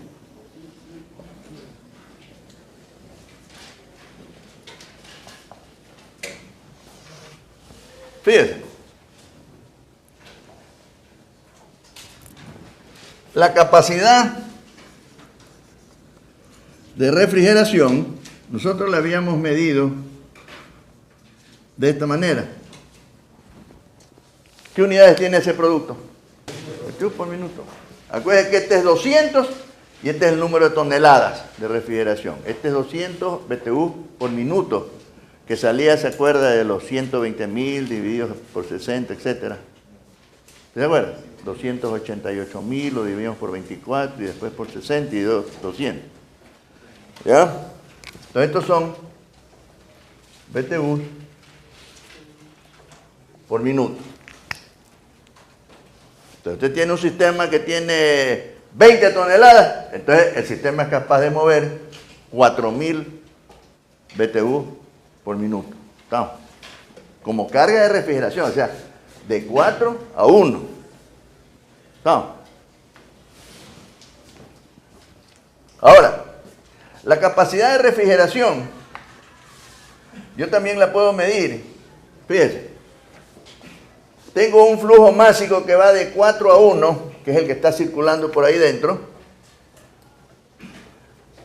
Fíjense. La capacidad de refrigeración, nosotros la habíamos medido de esta manera. ¿Qué unidades tiene ese producto? BTU por minuto. Acuérdense que este es 200 y este es el número de toneladas de refrigeración. Este es 200 BTU por minuto, que salía, ¿se acuerda? De los 120.000 divididos por 60, etc. ¿Se acuerda? 288.000 lo dividimos por 24 y después por 60 y 200. ¿Ya? Entonces estos son BTU por minuto. Entonces usted tiene un sistema que tiene 20 toneladas, entonces el sistema es capaz de mover 4.000 BTU por minuto. ¿Estamos? Como carga de refrigeración, o sea, de 4 a 1. ¿Estamos? Ahora, la capacidad de refrigeración, yo también la puedo medir. Fíjense. Tengo un flujo másico que va de 4 a 1, que es el que está circulando por ahí dentro,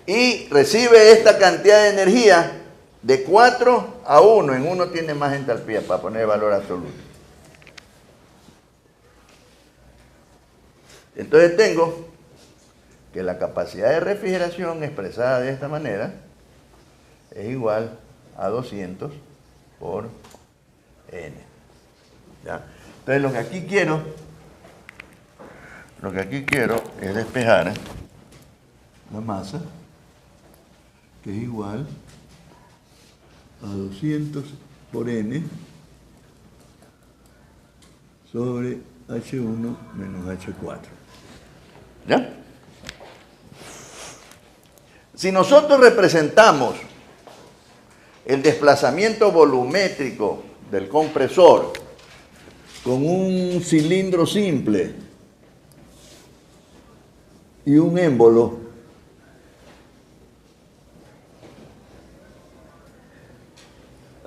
y recibe esta cantidad de energía de 4 a 1. En 1 tiene más entalpía, para poner valor absoluto. Entonces tengo que la capacidad de refrigeración expresada de esta manera es igual a 200 por N. ¿Ya? Entonces lo que aquí quiero es despejar la masa, que es igual a 200 por N sobre H1 menos H4. ¿Ya? Si nosotros representamos el desplazamiento volumétrico del compresor con un cilindro simple y un émbolo,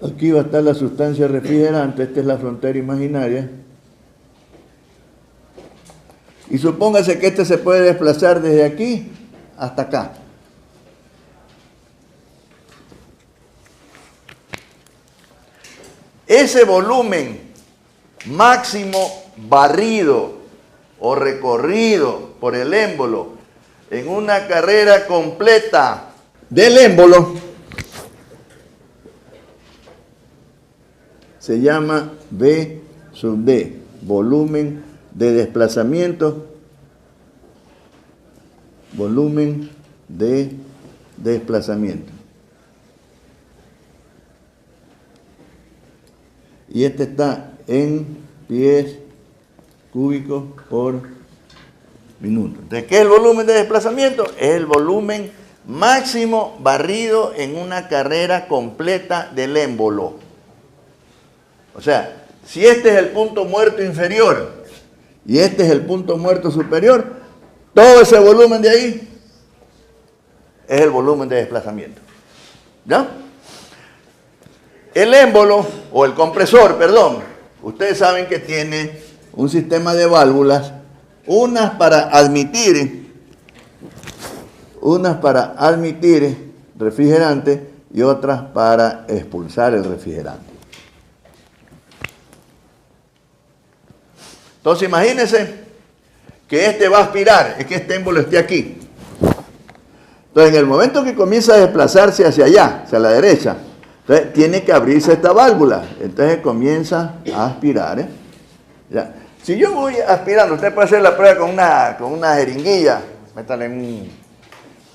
aquí va a estar la sustancia refrigerante, esta es la frontera imaginaria, y supóngase que este se puede desplazar desde aquí hasta acá. Ese volumen máximo barrido o recorrido por el émbolo en una carrera completa del émbolo se llama V sub D, volumen de desplazamiento, volumen de desplazamiento. Y este está en pies cúbicos por minuto. Entonces, ¿qué es el volumen de desplazamiento? Es el volumen máximo barrido en una carrera completa del émbolo. O sea, si este es el punto muerto inferior y este es el punto muerto superior, todo ese volumen de ahí es el volumen de desplazamiento. ¿Ya? El émbolo, o el compresor, perdón, ustedes saben que tiene un sistema de válvulas, unas para admitir refrigerante y otras para expulsar el refrigerante. Entonces imagínense que este va a aspirar, es que este émbolo esté aquí. Entonces en el momento que comienza a desplazarse hacia allá, hacia la derecha, entonces tiene que abrirse esta válvula, entonces comienza a aspirar. ¿Ya? Si yo voy aspirando, usted puede hacer la prueba con una jeringuilla, métala en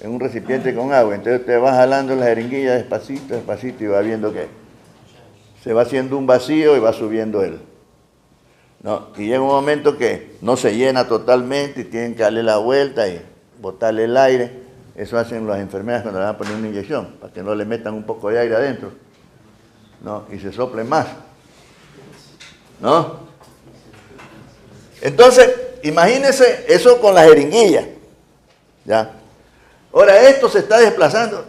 un recipiente con agua, entonces usted va jalando la jeringuilla despacito, despacito y va viendo que se va haciendo un vacío y va subiendo él. ¿No? Y llega un momento que no se llena totalmente y tienen que darle la vuelta y botarle el aire. Eso hacen las enfermeras cuando le van a poner una inyección, para que no le metan un poco de aire adentro, ¿no? Y se sople más, ¿no? Entonces, imagínense eso con la jeringuilla, ¿ya? Ahora esto se está desplazando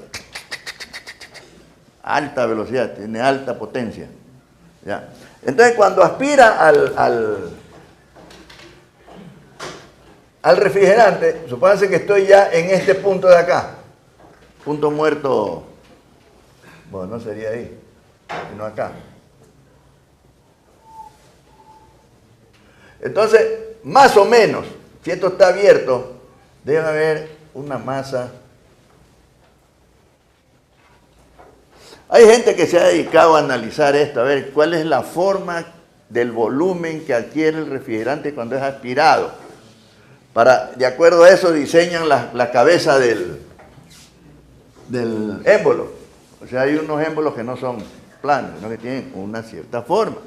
a alta velocidad, tiene alta potencia, ¿ya? Entonces, cuando aspira al refrigerante, supónganse que estoy ya en este punto de acá, punto muerto, bueno, no sería ahí, sino acá. Entonces, más o menos, si esto está abierto, debe haber una masa. Hay gente que se ha dedicado a analizar esto, a ver cuál es la forma del volumen que adquiere el refrigerante cuando es aspirado. De acuerdo a eso diseñan la cabeza del émbolo. O sea, hay unos émbolos que no son planos, sino que tienen una cierta forma.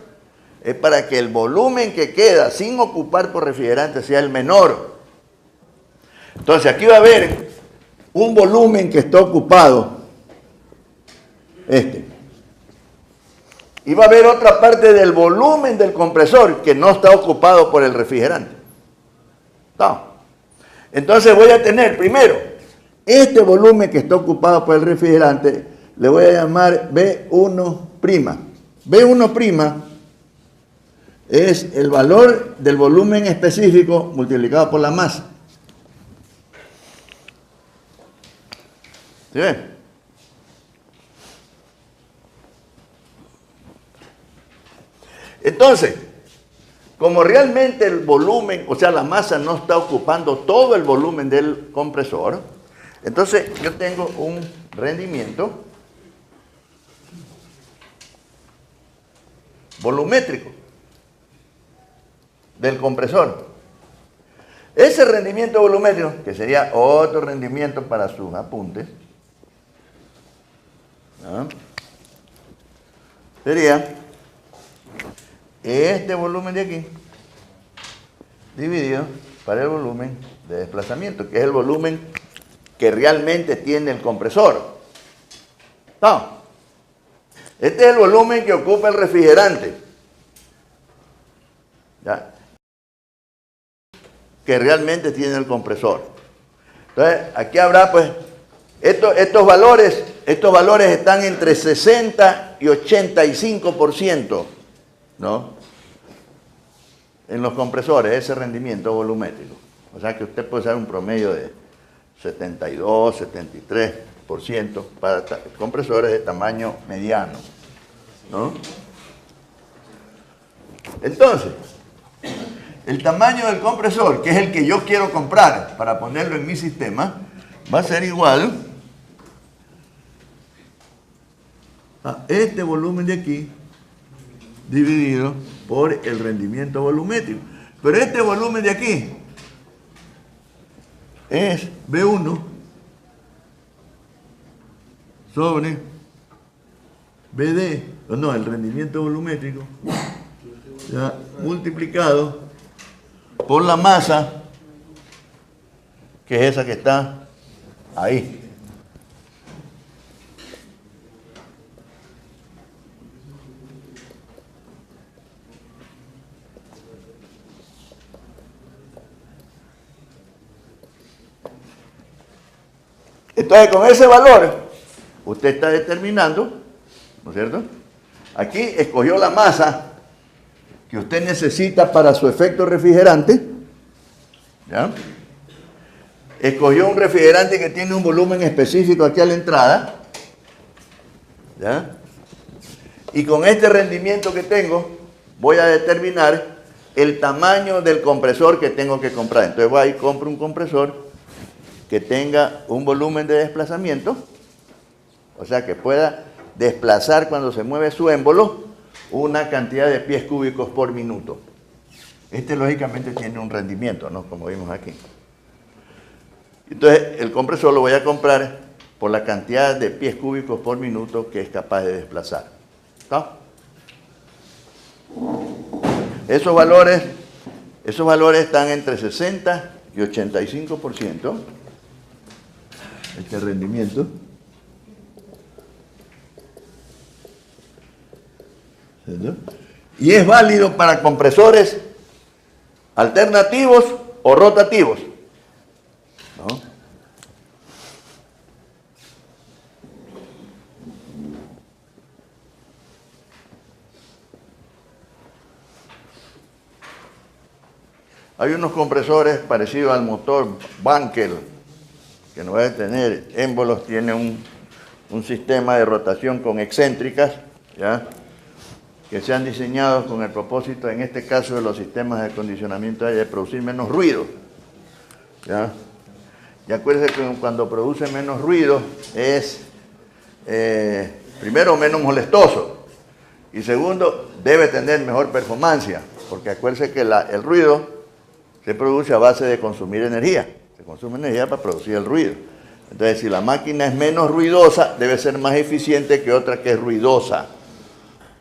Es para que el volumen que queda sin ocupar por refrigerante sea el menor. Entonces aquí va a haber un volumen que está ocupado, y va a haber otra parte del volumen del compresor que no está ocupado por el refrigerante. ¿Está? Entonces voy a tener primero este volumen que está ocupado por el refrigerante, le voy a llamar B1'. B1' es el valor del volumen específico multiplicado por la masa. ¿Sí ven? Entonces, como realmente el volumen, o sea, la masa no está ocupando todo el volumen del compresor, entonces yo tengo un rendimiento volumétrico del compresor. Ese rendimiento volumétrico, que sería otro rendimiento para sus apuntes, ¿no?, sería este volumen de aquí dividido para el volumen de desplazamiento, que es el volumen que realmente tiene el compresor. No. Este es el volumen que ocupa el refrigerante, ¿ya?, que realmente tiene el compresor. Entonces, aquí habrá pues, estos valores están entre 60 y 85%, ¿no?, en los compresores, ese rendimiento volumétrico. O sea que usted puede usar un promedio de 72, 73% para compresores de tamaño mediano, ¿no? Entonces, el tamaño del compresor, que es el que yo quiero comprar para ponerlo en mi sistema, va a ser igual a este volumen de aquí dividido por el rendimiento volumétrico. Pero este volumen de aquí es B1 sobre BD, o no, el rendimiento volumétrico, ya, multiplicado por la masa, que es esa que está ahí. Entonces, con ese valor, usted está determinando, ¿no es cierto? Aquí escogió la masa que usted necesita para su efecto refrigerante, ¿ya? Escogió un refrigerante que tiene un volumen específico aquí a la entrada, ¿ya? Y con este rendimiento que tengo, voy a determinar el tamaño del compresor que tengo que comprar. Entonces voy y compro un compresor que tenga un volumen de desplazamiento, o sea que pueda desplazar cuando se mueve su émbolo una cantidad de pies cúbicos por minuto. Este lógicamente tiene un rendimiento, ¿no?, como vimos aquí. Entonces el compresor lo voy a comprar por la cantidad de pies cúbicos por minuto que es capaz de desplazar. ¿Está? Esos valores están entre 60 y 85%. Este rendimiento. ¿Cierto? Y es válido para compresores alternativos o rotativos, ¿no? Hay unos compresores parecidos al motor Wankel, que no va a tener émbolos, tiene un sistema de rotación con excéntricas, ¿ya?, que se han diseñado con el propósito, en este caso de los sistemas de acondicionamiento de aire, de producir menos ruido, ¿ya? Y acuérdense que cuando produce menos ruido es, primero, menos molestoso, y segundo, debe tener mejor performance, porque acuérdense que el ruido se produce a base de consumir energía. Se consume energía para producir el ruido. Entonces, si la máquina es menos ruidosa, debe ser más eficiente que otra que es ruidosa.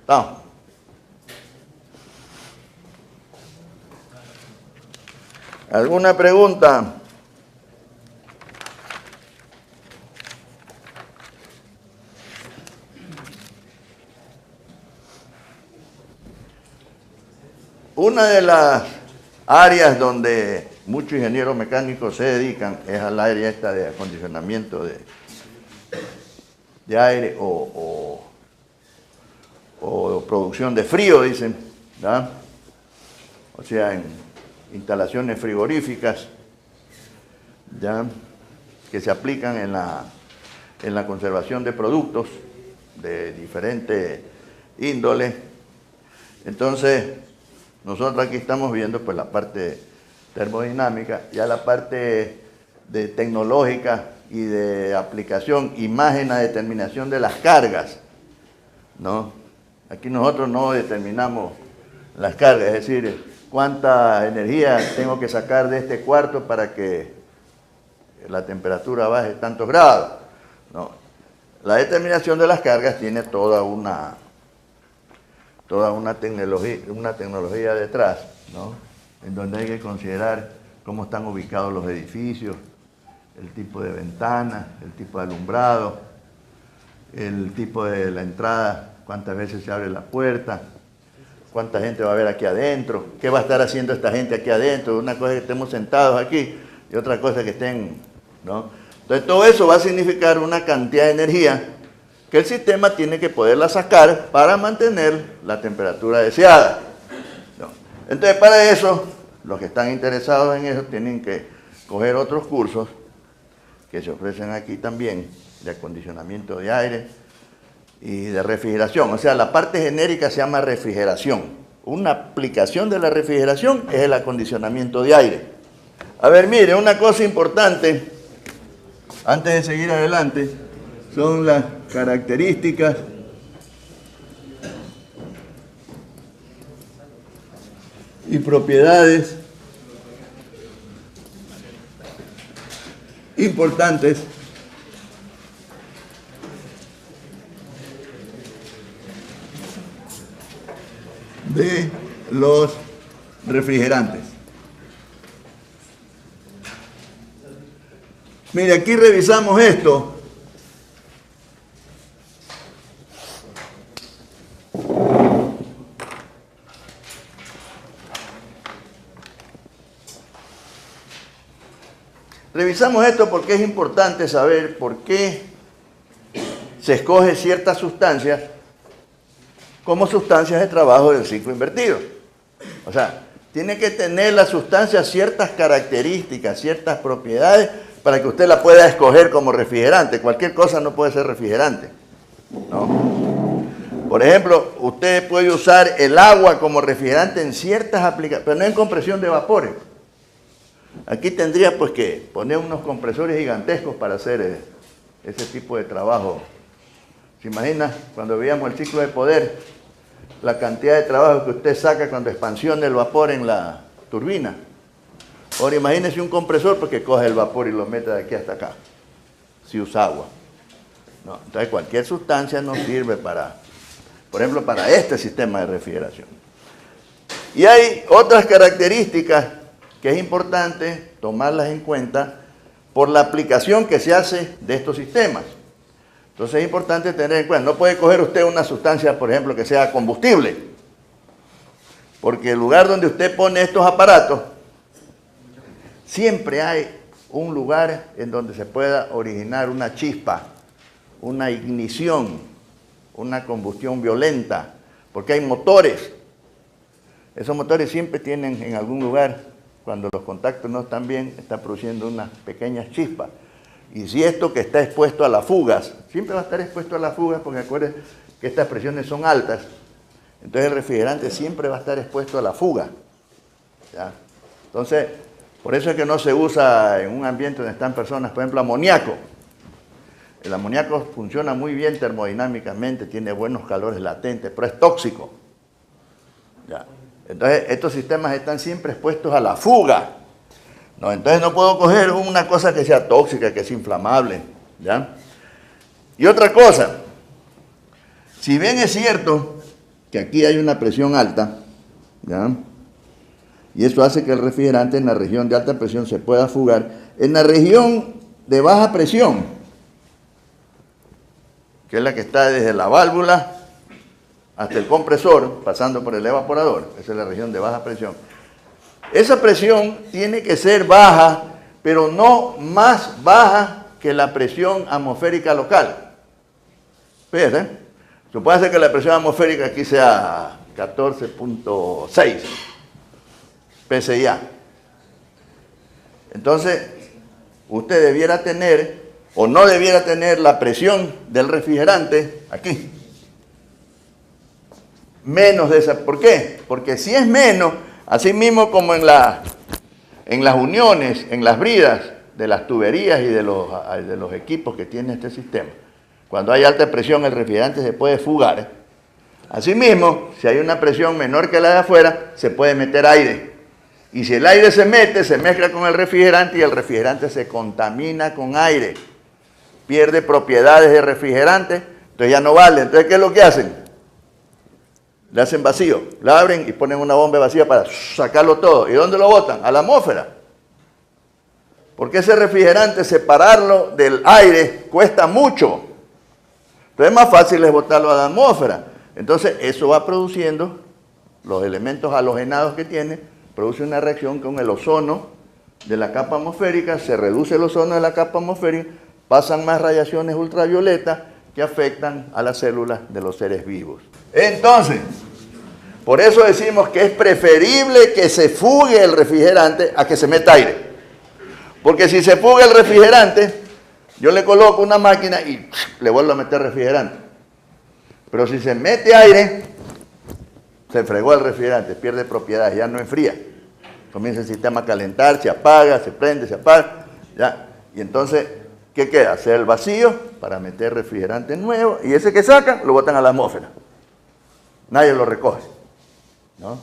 ¿No? ¿Alguna pregunta? Una de las áreas donde muchos ingenieros mecánicos se dedican es al área esta de acondicionamiento de aire o producción de frío, dicen, ¿verdad? O sea, en instalaciones frigoríficas, ¿ya?, que se aplican en la conservación de productos de diferente índole. Entonces, Nosotros aquí estamos viendo pues la parte termodinámica, ya la parte de tecnológica y de aplicación y más en la determinación de las cargas, ¿no? Aquí nosotros no determinamos las cargas, es decir, cuánta energía tengo que sacar de este cuarto para que la temperatura baje tantos grados, ¿no? La determinación de las cargas tiene toda una tecnología detrás, ¿no? En donde hay que considerar cómo están ubicados los edificios, el tipo de ventanas, el tipo de alumbrado, el tipo de la entrada, cuántas veces se abre la puerta, cuánta gente va a haber aquí adentro, qué va a estar haciendo esta gente aquí adentro. Una cosa es que estemos sentados aquí y otra cosa es que estén, ¿no? Entonces todo eso va a significar una cantidad de energía que el sistema tiene que poderla sacar para mantener la temperatura deseada, ¿no? Entonces para eso, los que están interesados en eso tienen que coger otros cursos que se ofrecen aquí también, de acondicionamiento de aire y de refrigeración. O sea, la parte genérica se llama refrigeración. Una aplicación de la refrigeración es el acondicionamiento de aire. A ver, mire, una cosa importante, antes de seguir adelante, son las características y propiedades importantes de los refrigerantes. Mire, aquí revisamos esto. Revisamos esto porque es importante saber por qué se escoge ciertas sustancias como sustancias de trabajo del ciclo invertido. O sea, tiene que tener la sustancia ciertas características, ciertas propiedades para que usted la pueda escoger como refrigerante. Cualquier cosa no puede ser refrigerante, ¿no? Por ejemplo, usted puede usar el agua como refrigerante en ciertas aplicaciones, pero no en compresión de vapores. Aquí tendría pues que poner unos compresores gigantescos para hacer ese tipo de trabajo. ¿Se imagina cuando veíamos el ciclo de poder? La cantidad de trabajo que usted saca cuando expansiona el vapor en la turbina. Ahora imagínese un compresor porque coge el vapor y lo mete de aquí hasta acá, si usa agua, ¿no? Entonces cualquier sustancia nos sirve para, por ejemplo, para este sistema de refrigeración. Y hay otras características que es importante tomarlas en cuenta por la aplicación que se hace de estos sistemas. Entonces es importante tener en cuenta, no puede coger usted una sustancia, por ejemplo, que sea combustible, porque el lugar donde usted pone estos aparatos, siempre hay un lugar en donde se pueda originar una chispa, una ignición, una combustión violenta, porque hay motores. Esos motores siempre tienen en algún lugar, cuando los contactos no están bien, está produciendo unas pequeñas chispas. Y si esto que está expuesto a las fugas, siempre va a estar expuesto a las fugas, porque acuérdense que estas presiones son altas, entonces el refrigerante siempre va a estar expuesto a la fuga, ¿ya? Entonces, por eso es que no se usa en un ambiente donde están personas, por ejemplo, amoníaco. El amoníaco funciona muy bien termodinámicamente, tiene buenos calores latentes, pero es tóxico, ¿ya? Entonces, estos sistemas están siempre expuestos a la fuga, ¿no? Entonces no puedo coger una cosa que sea tóxica, que es inflamable, ¿ya? Y otra cosa, si bien es cierto que aquí hay una presión alta, ¿ya? Y eso hace que el refrigerante en la región de alta presión se pueda fugar, en la región de baja presión, que es la que está desde la válvula hasta el compresor, pasando por el evaporador, esa es la región de baja presión. Esa presión tiene que ser baja, pero no más baja que la presión atmosférica local. Fíjense, supone que la presión atmosférica aquí sea 14.6 PSI. Entonces, usted debiera tener, o no debiera tener, la presión del refrigerante aquí. menos de esa. ¿Por qué? Porque si es menos, así mismo como en las uniones, en las bridas de las tuberías y de los equipos que tiene este sistema, cuando hay alta presión el refrigerante se puede fugar. Asimismo, si hay una presión menor que la de afuera, se puede meter aire. Y si el aire se mete, se mezcla con el refrigerante y el refrigerante se contamina con aire. Pierde propiedades de refrigerante, entonces ya no vale. Entonces, ¿qué es lo que hacen? Le hacen vacío, la abren y ponen una bomba vacía para sacarlo todo. ¿Y dónde lo botan? A la atmósfera. Porque ese refrigerante, separarlo del aire, cuesta mucho. Entonces, más fácil es botarlo a la atmósfera. Entonces, eso va produciendo los elementos halogenados que tiene, produce una reacción con el ozono de la capa atmosférica, se reduce el ozono de la capa atmosférica, pasan más radiaciones ultravioletas que afectan a las células de los seres vivos. Entonces, por eso decimos que es preferible que se fugue el refrigerante a que se meta aire. Porque si se fuga el refrigerante, yo le coloco una máquina y le vuelvo a meter refrigerante. Pero si se mete aire, se fregó el refrigerante, pierde propiedades, ya no enfría. Comienza el sistema a calentar, se apaga, se prende, se apaga, ¿ya? Y entonces, ¿qué queda? Hacer el vacío para meter refrigerante nuevo y ese que sacan lo botan a la atmósfera. Nadie lo recoge, ¿no?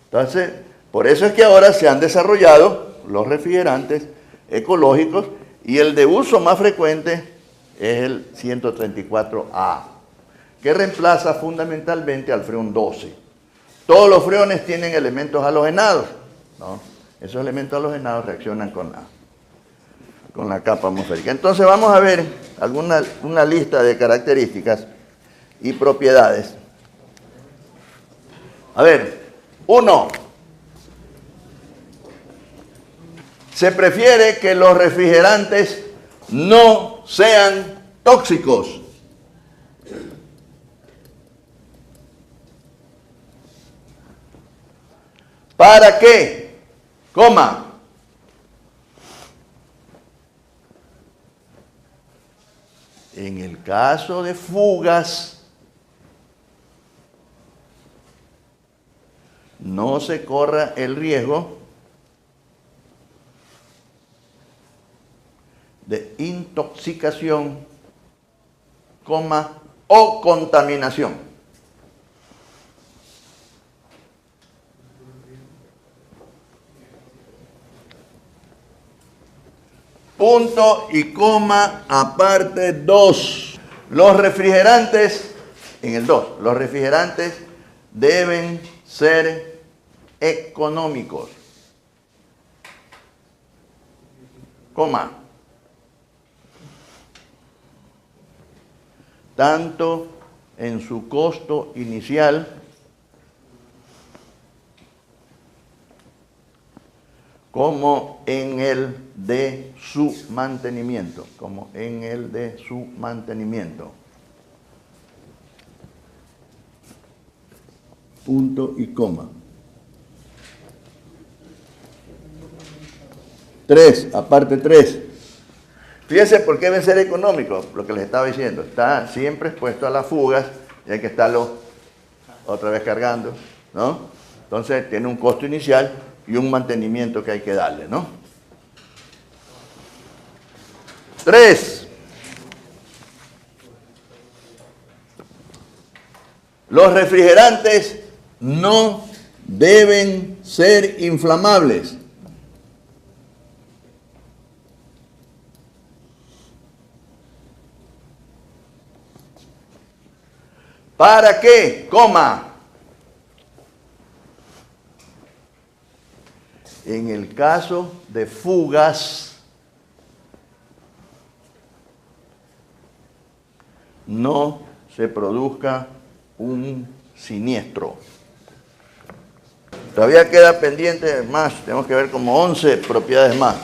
Entonces, por eso es que ahora se han desarrollado los refrigerantes ecológicos y el de uso más frecuente es el 134A, que reemplaza fundamentalmente al freón 12. Todos los freones tienen elementos halogenados, ¿no? Esos elementos halogenados reaccionan con la capa atmosférica. Entonces vamos a ver una lista de características y propiedades. A ver, 1. Se prefiere que los refrigerantes no sean tóxicos. ¿Para qué? Coma. En el caso de fugas, no se corra el riesgo de intoxicación, o contaminación. Punto y coma aparte 2. Los refrigerantes, en el 2, los refrigerantes deben ser económicos. Coma. Tanto en su costo inicial como en el de su mantenimiento, Punto y coma. 3, aparte 3. Fíjense por qué debe ser económico, lo que les estaba diciendo. Está siempre expuesto a las fugas y hay que estarlo otra vez cargando, ¿no? Entonces tiene un costo inicial y un mantenimiento que hay que darle, ¿no? 3. Los refrigerantes no deben ser inflamables. ¿Para qué? Coma. En el caso de fugas, no se produzca un siniestro. Todavía queda pendiente más, tenemos que ver como 11 propiedades más.